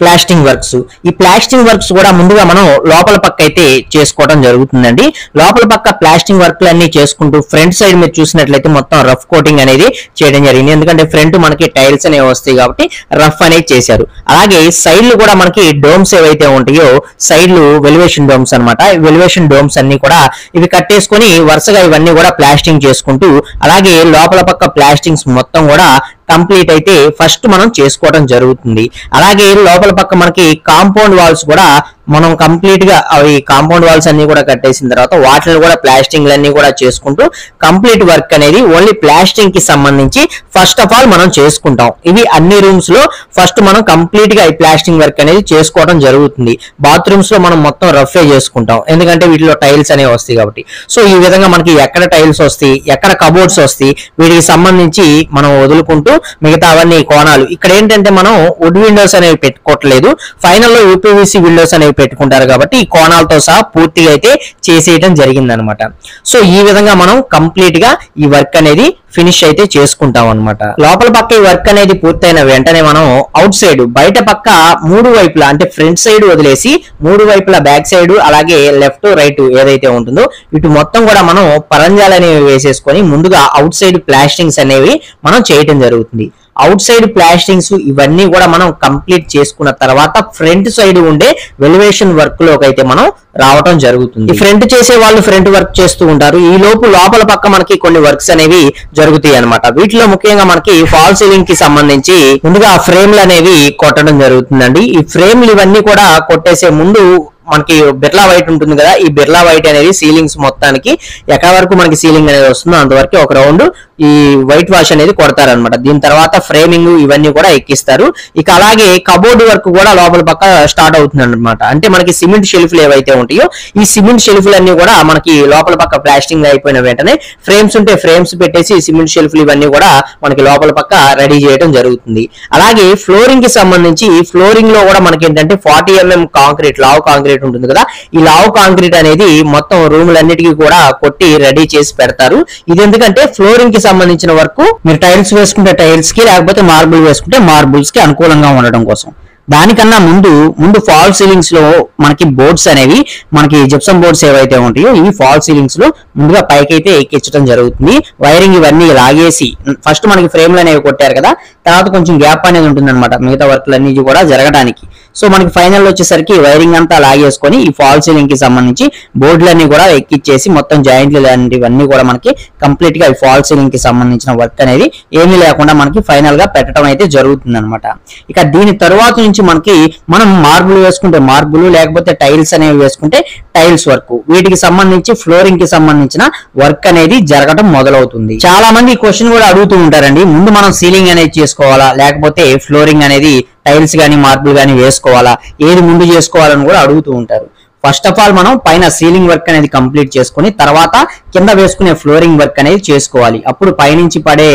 ప్లాస్టింగ్ వర్క్స్. ఈ ప్లాస్టింగ్ వర్క్స్ కూడా ముందుగా మనం లోపల పక్క అయితే చేసుకోవడం జరుగుతుందండి. లోపల పక్క ప్లాస్టింగ్ వర్క్లు అన్ని చేసుకుంటూ ఫ్రంట్ సైడ్ మీరు చూసినట్లయితే మొత్తం రఫ్ కోటింగ్ అనేది చేయడం జరిగింది. ఎందుకంటే ఫ్రంట్ మనకి టైల్స్ అనేవి వస్తాయి కాబట్టి రఫ్ అనేది చేశారు. అలాగే సైడ్ కూడా మనకి డోమ్స్ ఏవైతే ఉంటాయో సైడ్లు వెలివేషన్ డోమ్స్ అనమాట. వెలివేషన్ డోమ్స్ అన్ని కూడా ఇవి కట్టేసుకొని వరుసగా ఇవన్నీ కూడా ప్లాస్టింగ్ చేసుకుంటూ అలాగే లోపల పక్క ప్లాస్టింగ్స్ మొత్తం కూడా కంప్లీట్ అయితే ఫస్ట్ మనం చేసుకోవడం జరుగుతుంది. అలాగే లోపల పక్క మనకి కాంపౌండ్ వాల్స్ కూడా మనం కంప్లీట్ గా అవి కాంపౌండ్ వాల్స్ అన్ని కూడా కట్టేసిన తర్వాత వాటిని కూడా ప్లాస్టింగ్ అన్ని కూడా చేసుకుంటూ కంప్లీట్ వర్క్ అనేది ఓన్లీ ప్లాస్టింగ్ కి సంబంధించి ఫస్ట్ ఆఫ్ ఆల్ మనం చేసుకుంటాం. ఇవి అన్ని రూమ్స్ లో ఫస్ట్ మనం కంప్లీట్ గా ఈ ప్లాస్టింగ్ వర్క్ అనేది చేసుకోవడం జరుగుతుంది. బాత్రూమ్స్ లో మనం మొత్తం రఫే చేసుకుంటాం ఎందుకంటే వీటిలో టైల్స్ అనేవి వస్తాయి కాబట్టి. సో ఈ విధంగా మనకి ఎక్కడ టైల్స్ వస్తాయి ఎక్కడ కబోర్డ్స్ వస్తాయి వీటికి సంబంధించి మనం వదులుకుంటూ మిగతా అవన్నీ కోణాలు. ఇక్కడ ఏంటంటే మనం వుడ్ విండోస్ అనేవి పెట్టుకోవట్లేదు, ఫైనల్ లో యూపీవీసీ విండోస్ అనేవి పెట్టుకుంటారు కాబట్టి ఈ కోణాలతో సహా పూర్తిగా అయితే చేసేయడం జరిగింది అనమాట. సో ఈ విధంగా మనం కంప్లీట్ గా ఈ వర్క్ అనేది ఫినిష్ అయితే చేసుకుంటాం అనమాట. లోపల పక్క ఈ వర్క్ అనేది పూర్తయిన వెంటనే మనం అవుట్ సైడ్ బయట పక్క మూడు వైపులా అంటే ఫ్రంట్ సైడ్ వదిలేసి మూడు వైపులా బ్యాక్ సైడ్ అలాగే లెఫ్ట్ రైట్ ఏదైతే ఉంటుందో ఇటు మొత్తం కూడా మనం పరంజాలు అనేవి వేసేసుకొని ముందుగా అవుట్ సైడ్ ప్లాస్టింగ్స్ అనేవి మనం చేయటం జరుగుతుంది. అవుట్ సైడ్ ప్లాస్టింగ్స్ ఇవన్నీ కూడా మనం కంప్లీట్ చేసుకున్న తర్వాత ఫ్రంట్ సైడ్ ఉండే వెలివేషన్ వర్క్ లోకి అయితే మనం రావటం జరుగుతుంది. ఫ్రంట్ చేసే వాళ్ళు ఫ్రంట్ వర్క్ చేస్తూ ఉంటారు. ఈ లోపు లోపల పక్క మనకి కొన్ని వర్క్స్ అనేవి జరుగుతాయి అనమాట. వీటిలో ముఖ్యంగా మనకి ఫాల్ సీలింగ్ కి సంబంధించి ముందుగా ఫ్రేమ్లు అనేవి కొట్టడం జరుగుతుందండి. ఈ ఫ్రేమ్లు ఇవన్నీ కూడా కొట్టేసే ముందు మనకి బిర్లా వైట్ ఉంటుంది కదా, ఈ బిర్లా వైట్ అనేది సీలింగ్స్ మొత్తానికి ఎక్కడ వరకు మనకి సీలింగ్ అనేది వస్తుందో అంతవరకు ఒక రౌండ్ ఈ వైట్ వాష్ అనేది కొడతారనమాట. దీని తర్వాత ఫ్రేమింగ్ ఇవన్నీ కూడా ఎక్కిస్తారు. ఇక అలాగే కబోర్డ్ వర్క్ కూడా లోపల పక్క స్టార్ట్ అవుతుంది అనమాట. అంటే మనకి సిమెంట్ షెల్ఫ్లు ఏవైతే ఉంటాయో ఈ సిమెంట్ షెల్ఫ్లు అన్ని కూడా మనకి లోపల పక్క ప్లాస్టింగ్ అయిపోయిన వెంటనే ఫ్రేమ్స్ ఉంటే ఫ్రేమ్స్ పెట్టేసి సిమెంట్ షెల్ఫ్లు ఇవన్నీ కూడా మనకి లోపల పక్క రెడీ చేయడం జరుగుతుంది. అలాగే ఫ్లోరింగ్ కి సంబంధించి ఫ్లోరింగ్ లో కూడా మనకి ఏంటంటే 40 mm కాంక్రీట్, లావ్ కాంక్రీట్ ఉంటుంది కదా, ఈ లావ్ కాంక్రీట్ అనేది మొత్తం రూములన్నిటికీ కూడా కొట్టి రెడీ చేసి పెడతారు. ఇది ఎందుకంటే ఫ్లోరింగ్ కి సంబంధించిన వరకు మీరు టైల్స్ వేసుకుంటే టైల్స్ కి, లేకపోతే మార్బుల్ వేసుకుంటే మార్బుల్స్ కి అనుకూలంగా ఉండడం కోసం. దానికన్నా ముందు ఫాల్ సీలింగ్స్ లో మనకి బోర్డ్స్ అనేవి, మనకి జిప్సం బోర్డ్స్ ఏవైతే ఉంటాయో ఈ ఫాల్ సీలింగ్స్ లో ముందుగా పైకైతే ఎక్కించడం జరుగుతుంది. వైరింగ్ ఇవన్నీ లాగేసి ఫస్ట్ మనకి ఫ్రేమ్లు అనేవి కొట్టారు కదా, తర్వాత కొంచెం గ్యాప్ అనేది ఉంటుంది అనమాట మిగతా వర్క్లు అన్ని కూడా జరగడానికి. సో మనకి ఫైనల్ వచ్చేసరికి వైరింగ్ అంతా లాగేసుకొని ఈ ఫాల్ సీలింగ్ కి సంబంధించి బోర్డులన్నీ కూడా ఎక్కిచ్చేసి మొత్తం జాయింట్లు లాంటివన్నీ కూడా మనకి కంప్లీట్ గా ఈ ఫాల్ సీలింగ్ కి సంబంధించిన వర్క్ అనేది ఏమీ లేకుండా మనకి ఫైనల్ గా పెట్టడం అయితే జరుగుతుంది అనమాట. ఇక దీని తరువాత నుంచి మనకి మనం మార్బుల్ వేసుకుంటే మార్బుల్, లేకపోతే టైల్స్ అనేవి వేసుకుంటే టైల్స్ వర్క్, వీటికి సంబంధించి ఫ్లోరింగ్ కి సంబంధించిన వర్క్ అనేది జరగడం మొదలవుతుంది. చాలా మంది క్వశ్చన్ కూడా అడుగుతూ ఉంటారండి, ముందు మనం సీలింగ్ అనేది చేసుకోవాలా లేకపోతే ఫ్లోరింగ్ అనేది టైల్స్ గానీ మార్బుల్ గానీ వేసుకోవాలా, ఏది ముందు చేసుకోవాలని కూడా అడుగుతూ ఉంటారు. ఫస్ట్ ఆఫ్ ఆల్ మనం పైన సీలింగ్ వర్క్ అనేది కంప్లీట్ చేసుకుని తర్వాత కింద వేసుకునే ఫ్లోరింగ్ వర్క్ అనేది చేసుకోవాలి. అప్పుడు పైనుంచి పడే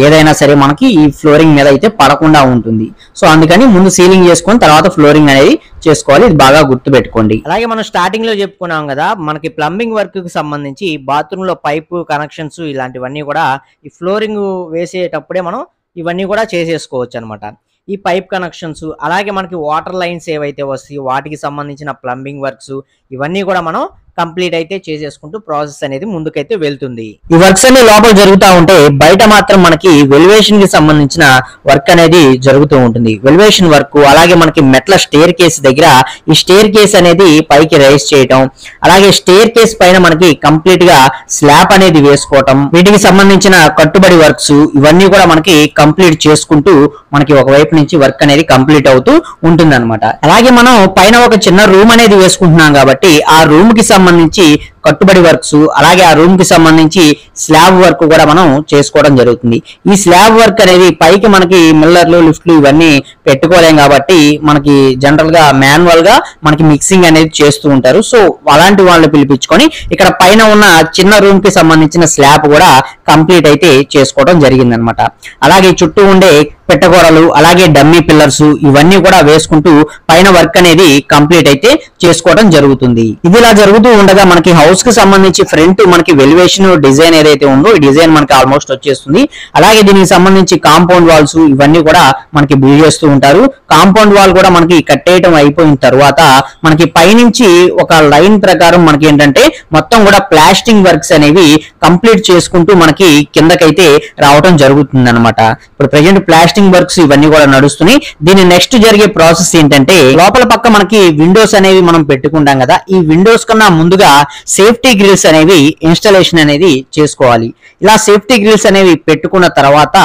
ఏదైనా సరే మనకి ఈ ఫ్లోరింగ్ మీద అయితే పడకుండా ఉంటుంది. సో అందుకని ముందు సీలింగ్ చేసుకొని తర్వాత ఫ్లోరింగ్ అనేది చేసుకోవాలి. ఇది బాగా గుర్తు పెట్టుకోండి. అలాగే మనం స్టార్టింగ్ లో చెప్పుకున్నాం కదా, మనకి ప్లంబింగ్ వర్క్ కి సంబంధించి బాత్రూమ్ లో పైపు కనెక్షన్స్ ఇలాంటివన్నీ కూడా ఈ ఫ్లోరింగ్ వేసేటప్పుడే మనం ఇవన్నీ కూడా చేసేసుకోవచ్చు అనమాట. ఈ పైప్ కనెక్షన్స్, అలాగే మనకి వాటర్ లైన్స్ ఏవైతే వస్తాయో వాటికి సంబంధించిన ప్లంబింగ్ వర్క్స్ ఇవన్నీ కూడా మనం కంప్లీట్ అయితే చేసేసుకుంటూ ప్రాసెస్ అనేది ముందుకైతే వెళ్తుంది. ఈ వర్క్స్ అన్ని లోపల జరుగుతూ ఉంటే బయట మాత్రం మనకి వెలివేషన్ కి సంబంధించిన వర్క్ అనేది జరుగుతూ ఉంటుంది. వెలివేషన్ వర్క్, అలాగే మనకి మెట్ల స్టేర్ కేస్ దగ్గర ఈ స్టేర్ కేస్ అనేది పైకి రైజ్ చేయటం, అలాగే స్టేర్ కేస్ పైన మనకి కంప్లీట్ గా స్లాబ్ అనేది వేసుకోవటం, వీటికి సంబంధించిన కట్టుబడి వర్క్స్ ఇవన్నీ కూడా మనకి కంప్లీట్ చేసుకుంటూ మనకి ఒకవైపు నుంచి వర్క్ అనేది కంప్లీట్ అవుతూ ఉంటుంది అనమాట. అలాగే మనం పైన ఒక చిన్న రూమ్ అనేది వేసుకుంటున్నాం కాబట్టి ఆ రూమ్ కి సంబంధించి కట్టుబడి వర్క్స్, అలాగే ఆ రూమ్ కి సంబంధించి స్లాబ్ వర్క్ కూడా మనం చేసుకోవడం జరుగుతుంది. ఈ స్లాబ్ వర్క్ అనేది పైకి మనకి మిల్లర్లు, లిఫ్ట్లు ఇవన్నీ పెట్టుకోలేం కాబట్టి మనకి జనరల్ గా మాన్యువల్ గా మనకి మిక్సింగ్ అనేది చేస్తూ ఉంటారు. సో అలాంటి వాళ్ళని పిలిపించుకొని ఇక్కడ పైన ఉన్న చిన్న రూమ్ కి సంబంధించిన స్లాబ్ కూడా కంప్లీట్ అయితే చేసుకోవడం జరిగింది అనమాట. అలాగే చుట్టూ ఉండే పెట్టగోడలు, అలాగే డమ్మీ పిల్లర్స్ ఇవన్నీ కూడా వేసుకుంటూ పైన వర్క్ అనేది కంప్లీట్ అయితే చేసుకోవడం జరుగుతుంది. ఇది ఇలా జరుగుతూ ఉండగా మనకి హౌస్ కి సంబంధించి ఫ్రంట్ మనకి వెలివేషన్ డిజైన్ ఏదైతే ఉందో ఈ డిజైన్ మనకి ఆల్మోస్ట్ వచ్చేస్తుంది. అలాగే దీనికి సంబంధించి కాంపౌండ్ వాల్స్ ఇవన్నీ కూడా మనకి బిల్డ్ చేస్తూ ఉంటారు. కాంపౌండ్ వాల్ కూడా మనకి కట్టేయటం అయిపోయిన తర్వాత మనకి పైనుంచి ఒక లైన్ ప్రకారం మనకి ఏంటంటే మొత్తం కూడా ప్లాస్టింగ్ వర్క్స్ అనేవి కంప్లీట్ చేసుకుంటూ మనకి కిందకైతే రావడం జరుగుతుంది అనమాట. ఇప్పుడు ప్రెజెంట్ ప్లాస్టింగ్ వర్క్స్ ఇవన్నీ కూడా నడుస్తున్నాయి. దీని నెక్స్ట్ జరిగే ప్రాసెస్ ఏంటంటే లోపల పక్క మనకి విండోస్ అనేవి మనం పెట్టుకుంటాం కదా, ఈ విండోస్ కన్నా ముందుగా సేఫ్టీ గ్రిల్స్ అనేవి ఇన్స్టాలేషన్ అనేది చేసుకోవాలి. ఇలా సేఫ్టీ గ్రిల్స్ అనేవి పెట్టుకున్న తర్వాత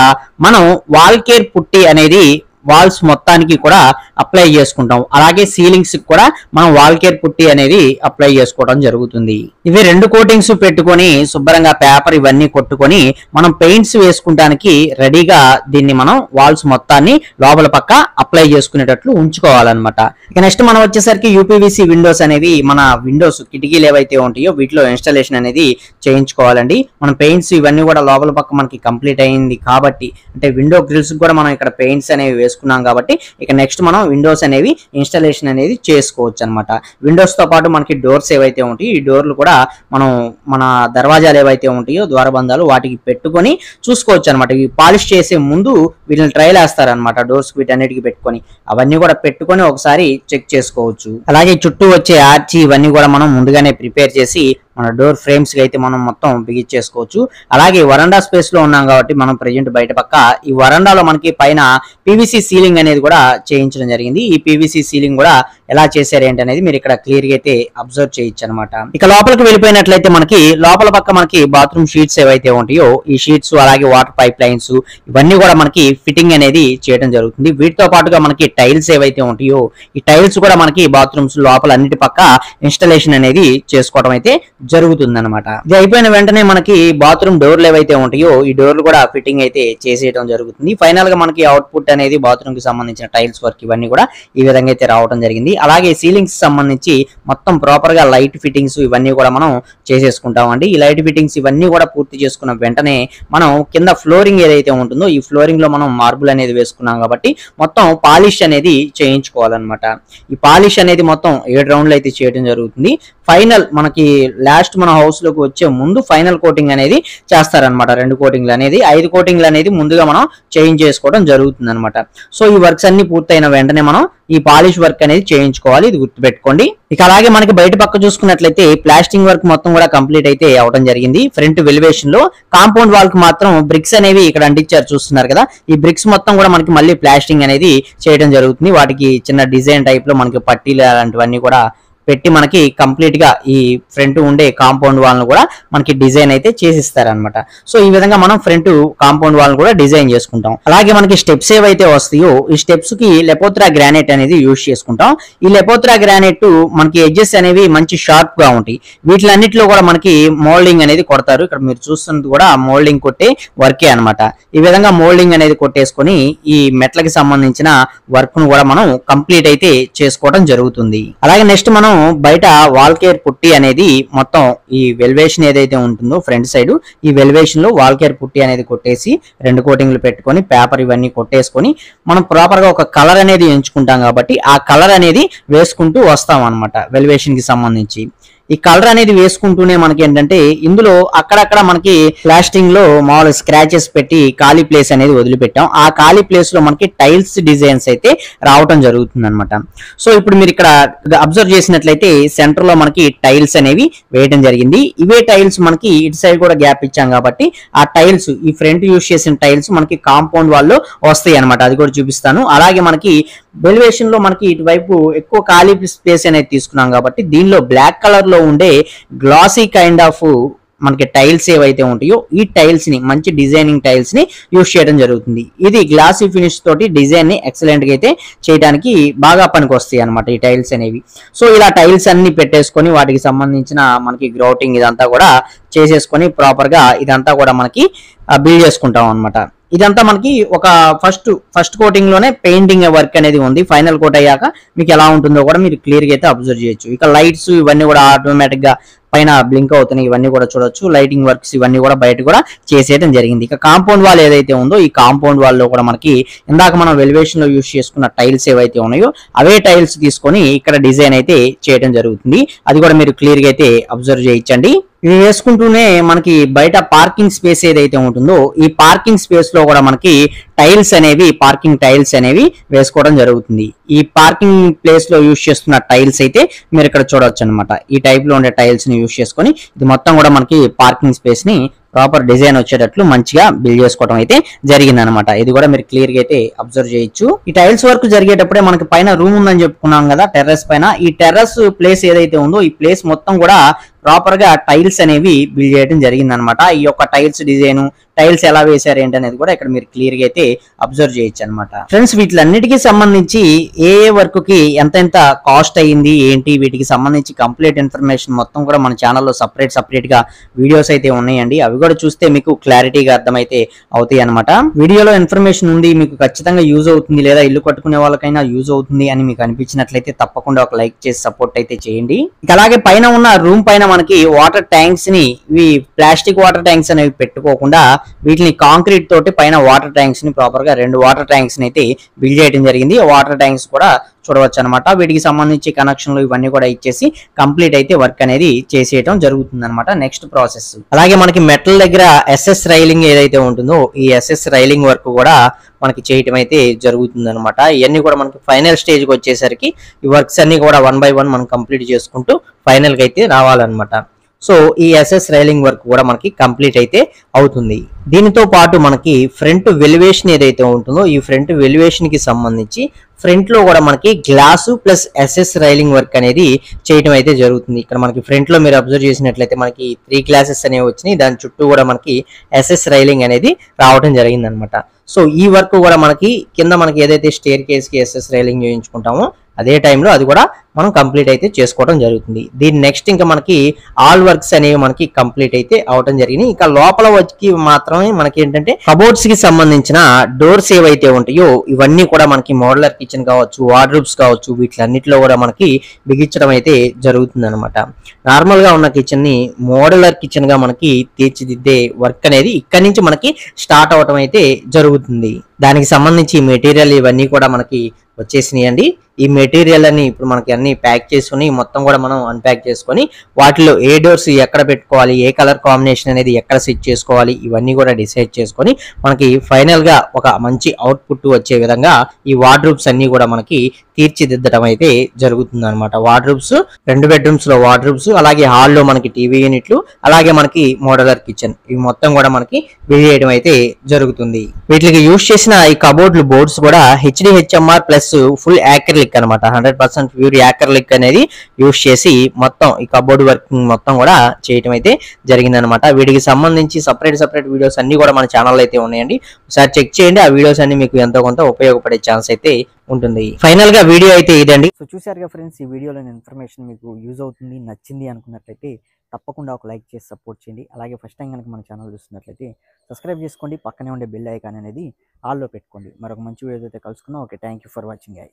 మనం వాల్ కేర్ పుట్టి అనేది వాల్స్ మొత్తానికి కూడా అప్లై చేసుకుంటాం. అలాగే సీలింగ్స్ కూడా మనం వాల్ కేర్ పుట్టి అనేది అప్లై చేసుకోవడం జరుగుతుంది. ఇవి 2 కోటింగ్స్ పెట్టుకొని శుభ్రంగా పేపర్ ఇవన్నీ కొట్టుకొని మనం పెయింట్స్ వేసుకుంటానికి రెడీగా దీన్ని మనం వాల్స్ మొత్తాన్ని లోపల పక్క అప్లై చేసుకునేటట్లు ఉంచుకోవాలన్నమాట. ఇక నెక్స్ట్ మనం వచ్చేసరికి యూపీవీసీ విండోస్ అనేవి మన విండోస్ కిటికీలు ఏవైతే ఉంటాయో వీటిలో ఇన్స్టాలేషన్ అనేది చేయించుకోవాలండి. మనం పెయింట్స్ ఇవన్నీ కూడా లోపల పక్క మనకి కంప్లీట్ అయింది కాబట్టి, అంటే విండో గ్రిల్స్ కూడా మనం ఇక్కడ పెయింట్స్ అనేవి వేసుకున్నాం కాబట్టి ఇక నెక్స్ట్ మనం విండోస్ అనేవి ఇన్స్టాలేషన్ అనేది చేసుకోవచ్చు అనమాట. విండోస్ తో పాటు మనకి డోర్స్ ఏవైతే ఉంటాయో ఈ డోర్లు కూడా మనం మన దర్వాజాలు ఏవైతే ఉంటాయో ద్వారబంధాలు వాటికి పెట్టుకొని చూసుకోవచ్చు అనమాట. ఇవి పాలిష్ చేసే ముందు వీటిని ట్రైల్ వేస్తారనమాట డోర్స్ వీటన్నిటికి పెట్టుకొని, అవన్నీ కూడా పెట్టుకొని ఒకసారి చెక్ చేసుకోవచ్చు. అలాగే చుట్టూ వచ్చే ఆర్చి ఇవన్నీ కూడా మనం ముందుగానే ప్రిపేర్ చేసి మన డోర్ ఫ్రేమ్స్ కి అయితే మనం మొత్తం బిగించేసుకోవచ్చు. అలాగే వరండా స్పేస్ లో ఉన్నాం కాబట్టి మనం ప్రెజెంట్ బయట పక్క ఈ వరండాలో మనకి పైన పీవీసీ సీలింగ్ అనేది కూడా చేయించడం జరిగింది. ఈ పీవీసీ సీలింగ్ కూడా ఎలా చేశారు ఏంటి అనేది మీరు ఇక్కడ క్లియర్ గా అయితే అబ్జర్వ్ చేయొచ్చు అనమాట. ఇక లోపలికి వెళ్ళిపోయినట్లయితే మనకి లోపల పక్క మనకి బాత్రూమ్ షీట్స్ ఏవైతే ఉంటాయో ఈ షీట్స్ అలాగే వాటర్ పైప్ లైన్స్ ఇవన్నీ కూడా మనకి ఫిట్టింగ్ అనేది చేయడం జరుగుతుంది. వీటితో పాటుగా మనకి టైల్స్ ఏవైతే ఉంటాయో ఈ టైల్స్ కూడా మనకి బాత్రూమ్స్ లోపల అన్నిటి పక్క ఇన్స్టాలేషన్ అనేది చేసుకోవడం అయితే జరుగుతుంది అనమాట. ఇది అయిపోయిన వెంటనే మనకి బాత్రూమ్ డోర్లు ఏవైతే ఉంటాయో ఈ డోర్లు కూడా ఫిట్టింగ్ అయితే చేసేయడం జరుగుతుంది. ఫైనల్ గా మనకి అవుట్పుట్ అనేది బాత్రూమ్ కి సంబంధించిన టైల్స్ వర్క్ ఇవన్నీ కూడా ఈ విధంగా అయితే రావడం జరిగింది. అలాగే సీలింగ్స్ సంబంధించి మొత్తం ప్రాపర్ గా లైట్ ఫిట్టింగ్స్ ఇవన్నీ కూడా మనం చేసేసుకుంటామండి. ఈ లైట్ ఫిట్టింగ్స్ ఇవన్నీ కూడా పూర్తి చేసుకున్న వెంటనే మనం కింద ఫ్లోరింగ్ ఏదైతే ఉంటుందో ఈ ఫ్లోరింగ్ లో మనం మార్బుల్ అనేది వేసుకున్నాం కాబట్టి మొత్తం పాలిష్ అనేది చేయించుకోవాలన్నమాట. ఈ పాలిష్ అనేది మొత్తం 7 రౌండ్లు అయితే చేయడం జరుగుతుంది. ఫైనల్ మనకి లాస్ట్ మన హౌస్ లోకి వచ్చే ముందు ఫైనల్ కోటింగ్ అనేది చేస్తారనమాట. 2 కోటింగ్లు అనేది 5 కోటింగ్లు అనేది ముందుగా మనం చేంజ్ చేసుకోవడం జరుగుతుంది అనమాట. సో ఈ వర్క్స్ అన్ని పూర్తయిన వెంటనే మనం ఈ పాలిష్ వర్క్ అనేది చేయించుకోవాలి, ఇది గుర్తుపెట్టుకోండి. ఇక అలాగే మనకి బయట పక్క చూసుకున్నట్లయితే ప్లాస్టింగ్ వర్క్ మొత్తం కూడా కంప్లీట్ అయితే అవడం జరిగింది. ఫ్రంట్ వెలివేషన్ లో కాంపౌండ్ వాల్ కి మాత్రం బ్రిక్స్ అనేవి ఇక్కడ అంటించారు చూస్తున్నారు కదా. ఈ బ్రిక్స్ మొత్తం కూడా మనకి మళ్ళీ ప్లాస్టింగ్ అనేది చేయడం జరుగుతుంది. వాటికి చిన్న డిజైన్ టైప్ లో మనకి పట్టీలు అలాంటివన్నీ కూడా పెట్టి మనకి కంప్లీట్ గా ఈ ఫ్రంట్ ఉండే కాంపౌండ్ వాల్ ను కూడా మనకి డిజైన్ అయితే చేసిస్తారనమాట. సో ఈ విధంగా మనం ఫ్రంట్ కాంపౌండ్ వాల్ కూడా డిజైన్ చేసుకుంటాం. అలాగే మనకి స్టెప్స్ ఏవైతే వస్తాయో ఈ స్టెప్స్ కి లెపోత్రా గ్రానైట్ అనేది యూజ్ చేసుకుంటాం. ఈ లెపోత్రా గ్రానైట్ మనకి ఎడ్జెస్ అనేవి మంచి షార్ప్ గా ఉంటాయి. వీటిలన్నిటిలో కూడా మనకి మోల్డింగ్ అనేది కొడతారు. ఇక్కడ మీరు చూస్తున్నది కూడా మోల్డింగ్ కొట్టే వర్కే అనమాట. ఈ విధంగా మోల్డింగ్ అనేది కొట్టేసుకొని ఈ మెట్లకి సంబంధించిన వర్క్ ను కూడా మనం కంప్లీట్ అయితే చేసుకోవడం జరుగుతుంది. అలాగే నెక్స్ట్ మనం బయట వాల్ కేర్ పుట్టి అనేది మొత్తం ఈ వెల్వేషన్ ఏదైతే ఉంటుందో ఫ్రంట్ సైడ్ ఈ వెల్వేషన్ లో వాల్ కేర్ పుట్టి అనేది కొట్టేసి 2 కోటింగ్లు పెట్టుకొని పేపర్ ఇవన్నీ కొట్టేసుకొని మనం ప్రాపర్ గా ఒక కలర్ అనేది ఎంచుకుంటాం కాబట్టి ఆ కలర్ అనేది వేసుకుంటూ వస్తాం అనమాట. వెల్వేషన్ కి సంబంధించి ఈ కలర్ అనేది వేసుకుంటూనే మనకి ఏంటంటే ఇందులో అక్కడక్కడ మనకి ప్లాస్టింగ్ లో మామూలు స్క్రాచెస్ పెట్టి ఖాళీ ప్లేస్ అనేది వదిలిపెట్టాం. ఆ ఖాళీ ప్లేస్ లో మనకి టైల్స్ డిజైన్స్ అయితే రావటం జరుగుతుంది అనమాట. సో ఇప్పుడు మీరు ఇక్కడ అబ్జర్వ్ చేసినట్లయితే సెంటర్ లో మనకి టైల్స్ అనేవి వేయడం జరిగింది. ఇవే టైల్స్ మనకి ఇటు సైడ్ కూడా గ్యాప్ ఇచ్చాం కాబట్టి ఆ టైల్స్ ఈ ఫ్రంట్ యూజ్ చేసిన టైల్స్ మనకి కాంపౌండ్ వాళ్ళు వస్తాయి అనమాట. అది కూడా చూపిస్తాను. అలాగే మనకి వెల్వేషన్ లో మనకి ఇటువైపు ఎక్కువ ఖాళీ స్పేస్ అనేది తీసుకున్నాం కాబట్టి దీనిలో బ్లాక్ కలర్ లో ఉండే గ్లాసీ కైండ్ ఆఫ్ మనకి టైల్స్ ఏవైతే ఉంటాయో ఈ టైల్స్ ని మంచి డిజైనింగ్ టైల్స్ ని యూజ్ చేయడం జరుగుతుంది. ఇది గ్లాసీ ఫినిష్ తోటి డిజైన్ ని ఎక్సలెంట్ గా అయితే చేయడానికి బాగా పనికి వస్తాయి అనమాట ఈ టైల్స్ అనేవి. సో ఇలా టైల్స్ అన్ని పెట్టేసుకొని వాటికి సంబంధించిన మనకి గ్రౌటింగ్ ఇదంతా కూడా చేసేసుకొని ప్రాపర్ గా ఇదంతా కూడా మనకి బిల్డ్ చేసుకుంటాం అనమాట. ఇదంతా మనకి ఒక ఫస్ట్ కోటింగ్ లోనే పెయింటింగ్ వర్క్ అనేది ఉంది. ఫైనల్ కోట్ అయ్యాక మీకు ఎలా ఉంటుందో కూడా మీరు క్లియర్ గా అయితే అబ్జర్వ్ చేయొచ్చు. ఇక లైట్స్ ఇవన్నీ కూడా ఆటోమేటిక్ గా పైన బ్లింక్ అవుతున్నాయి, ఇవన్నీ కూడా చూడొచ్చు. లైటింగ్ వర్క్స్ ఇవన్నీ కూడా బయట కూడా చేసేయడం జరిగింది. ఇక కాంపౌండ్ వాల్ ఏదైతే ఉందో ఈ కాంపౌండ్ వాల్ లో కూడా మనకి ఇందాక మనం వెలివేషన్ లో యూజ్ చేసుకున్న టైల్స్ ఏవైతే ఉన్నాయో అవే టైల్స్ తీసుకొని ఇక్కడ డిజైన్ అయితే చేయడం జరుగుతుంది. అది కూడా మీరు క్లియర్ గా అయితే అబ్జర్వ్ చేయించండి. ఇవి వేసుకుంటూనే మనకి బయట పార్కింగ్ స్పేస్ ఏదైతే ఉంటుందో ఈ పార్కింగ్ స్పేస్ లో కూడా మనకి టైల్స్ అనేవి పార్కింగ్ టైల్స్ అనేవి వేసుకోవడం జరుగుతుంది. ఈ పార్కింగ్ ప్లేస్ లో యూజ్ చేస్తున్న టైల్స్ అయితే మీరు ఇక్కడ చూడొచ్చు అనమాట. ఈ టైప్ లో ఉండే టైల్స్ ని యూజ్ చేసుకొని ఇది మొత్తం కూడా మనకి పార్కింగ్ స్పేస్ ని ప్రాపర్ డిజైన్ వచ్చేటట్లు మంచిగా బిల్డ్ చేసుకోవడం అయితే జరిగింది అనమాట. ఇది కూడా మీరు క్లియర్ గా అయితే అబ్జర్వ్ చేయొచ్చు. ఈ టైల్స్ వర్క్ జరిగేటప్పుడే మనకి పైన రూమ్ ఉందని చెప్పుకున్నాం కదా టెర్రస్ పైన. ఈ టెర్రస్ ప్లేస్ ఏదైతే ఉందో ఈ ప్లేస్ మొత్తం కూడా ప్రాపర్ గా టైల్స్ అనేవి బిల్డ్ చేయడం జరిగింది అనమాట. ఈ యొక్క టైల్స్ డిజైన్ టైల్స్ ఎలా వేశారు ఏంటి అనేది కూడా ఇక్కడ మీరు క్లియర్ గా అయితే అబ్జర్వ్ చేయొచ్చు అనమాట. ఫ్రెండ్స్ వీటిలన్నిటికీ సంబంధించి ఏ వర్క్ కి ఎంత కాస్ట్ అయ్యింది ఏంటి వీటికి సంబంధించి కంప్లీట్ ఇన్ఫర్మేషన్ మొత్తం కూడా మన ఛానల్లో సపరేట్ గా వీడియోస్ అయితే ఉన్నాయండి. అవి కూడా చూస్తే మీకు క్లారిటీగా అర్థమైతే అవుతాయి అనమాట. వీడియోలో ఇన్ఫర్మేషన్ ఉంది మీకు ఖచ్చితంగా యూజ్ అవుతుంది లేదా ఇల్లు కట్టుకునే వాళ్ళకైనా యూజ్ అవుతుంది అని మీకు అనిపించినట్లయితే తప్పకుండా ఒక లైక్ చేసి సపోర్ట్ అయితే చేయండి. అలాగే పైన ఉన్న రూమ్ పైన మనకి వాటర్ ట్యాంక్స్ ని ఇవి ప్లాస్టిక్ వాటర్ ట్యాంక్స్ అనేవి పెట్టుకోకుండా వీటిని కాంక్రీట్ తోటి పైన వాటర్ ట్యాంక్స్ ని ప్రాపర్ గా 2 వాటర్ ట్యాంక్స్ ని అయితే బిల్డ్ చేయడం జరిగింది. వాటర్ ట్యాంక్స్ కూడా చూడవచ్చు అనమాట. వీటికి సంబంధించి కనెక్షన్లు ఇవన్నీ కూడా ఇచ్చేసి కంప్లీట్ అయితే వర్క్ అనేది చేసేయడం జరుగుతుంది అనమాట నెక్స్ట్ ప్రాసెస్. అలాగే మనకి మెటల్ దగ్గర ఎస్ఎస్ రైలింగ్ ఏదైతే ఉంటుందో ఈ ఎస్ఎస్ రైలింగ్ వర్క్ కూడా మనకి చేయటం అయితే జరుగుతుంది అనమాట. ఇవన్నీ కూడా మనకి ఫైనల్ స్టేజ్ కి వచ్చేసరికి ఈ వర్క్స్ అన్ని కూడా 1 by 1 మనం కంప్లీట్ చేసుకుంటూ ఫైనల్ గా అయితే రావాలన్నమాట. సో ఈ ఎస్ఎస్ రైలింగ్ వర్క్ కూడా మనకి కంప్లీట్ అయితే అవుతుంది. దీనితో పాటు మనకి ఫ్రంట్ వెలివేషన్ ఏదైతే ఉంటుందో ఈ ఫ్రంట్ వెలివేషన్ కి సంబంధించి ఫ్రంట్ లో కూడా మనకి glass plus SS railing work అనేది చేయడం అయితే జరుగుతుంది. ఇక్కడ మనకి ఫ్రంట్ లో మీరు అబ్జర్వ్ చేసినట్లయితే మనకి 3 గ్లాసెస్ అనేవి వచ్చినాయి. దాని చుట్టూ కూడా మనకి ఎస్ఎస్ రైలింగ్ అనేది రావడం జరిగింది అనమాట. సో ఈ వర్క్ కూడా మనకి కింద మనకి ఏదైతే స్టేర్ కేస్ కి ఎస్ఎస్ రైలింగ్ చేయించుకుంటామో అదే టైంలో అది కూడా మనం కంప్లీట్ అయితే చేసుకోవడం జరుగుతుంది. దీని నెక్స్ట్ ఇంకా మనకి ఆల్ వర్క్స్ అనేవి మనకి కంప్లీట్ అయితే అవడం జరిగింది. ఇంకా లోపల వచ్చి మాత్రమే మనకి ఏంటంటే కబోర్డ్స్ కి సంబంధించిన డోర్స్ ఏవైతే ఉంటాయో ఇవన్నీ కూడా మనకి మోడలర్ కిచెన్ కావచ్చు, వార్డ్రూబ్స్ కావచ్చు, వీటిలన్నిటిలో కూడా మనకి బిగించడం అయితే జరుగుతుంది అనమాట. నార్మల్ గా ఉన్న కిచెన్ ని మోడలర్ కిచెన్ గా మనకి తీర్చిదిద్దే వర్క్ అనేది ఇక్కడి నుంచి మనకి స్టార్ట్ అవడం అయితే జరుగుతుంది. దానికి సంబంధించి మెటీరియల్ ఇవన్నీ కూడా మనకి వచ్చేసినాయండి. ఈ మెటీరియల్ అన్ని ఇప్పుడు మనకి అన్ని ప్యాక్ చేసుకుని మొత్తం కూడా మనం అన్ప్యాక్ చేసుకొని వాటిలో ఏ డోర్స్ ఎక్కడ పెట్టుకోవాలి, ఏ కలర్ కాంబినేషన్ అనేది ఎక్కడ సెట్ చేసుకోవాలి ఇవన్నీ కూడా డిసైడ్ చేసుకొని మనకి ఫైనల్ గా ఒక మంచి అవుట్పుట్ వచ్చే విధంగా ఈ వార్డ్రూబ్స్ అన్ని కూడా మనకి తీర్చిదిద్దడం అయితే జరుగుతుంది అనమాట. వార్డ్రూబ్స్ 2 బెడ్రూమ్స్ లో వార్డ్రూబ్స్, అలాగే హాల్లో మనకి టీవీ యూనిట్లు, అలాగే మనకి మోడలర్ కిచెన్ ఇవి మొత్తం కూడా మనకి వేయడం అయితే జరుగుతుంది. వీటికి యూజ్ చేసిన ఈ కబోర్డ్లు బోర్డ్స్ కూడా HDHMR ప్లస్ ఫుల్ యాక్రిలిక్ అనమాట. 100% ప్యూర్ యాక్రిలిక్ అనేది యూజ్ చేసి మొత్తం ఈ కబోర్డ్ వర్కింగ్ మొత్తం కూడా చేయడం అయితే జరిగింది అనమాట. వీటికి సంబంధించి సపరేట్ వీడియోస్ అన్ని కూడా మన ఛానల్ అయితే ఉన్నాయండి. ఒకసారి చెక్ చేయండి. ఆ వీడియోస్ అన్ని మీకు ఎంతో కొంత ఉపయోగపడే ఛాన్స్ అయితే ఉంటుంది. ఫైనల్ గా వీడియో అయితే ఇదండి. సో చూసారుగా ఫ్రెండ్స్, ఈ వీడియోలోని ఇన్ఫర్మేషన్ మీకు యూజ్ అవుతుంది, నచ్చింది అనుకున్నట్లయితే తప్పకుండా ఒక లైక్ చేసి సపోర్ట్ చేయండి. అలాగే ఫస్ట్ టైం కనుక మన ఛానల్ చూస్తున్నట్లయితే సబ్స్క్రైబ్ చేసుకోండి. పక్కనే ఉండే బెల్ ఐకాన్ అనేది ఆల్లో పెట్టుకోండి. మరొక మంచి వీడియో అయితే కలుసుకుందాం. Okay, thank you for watching guys.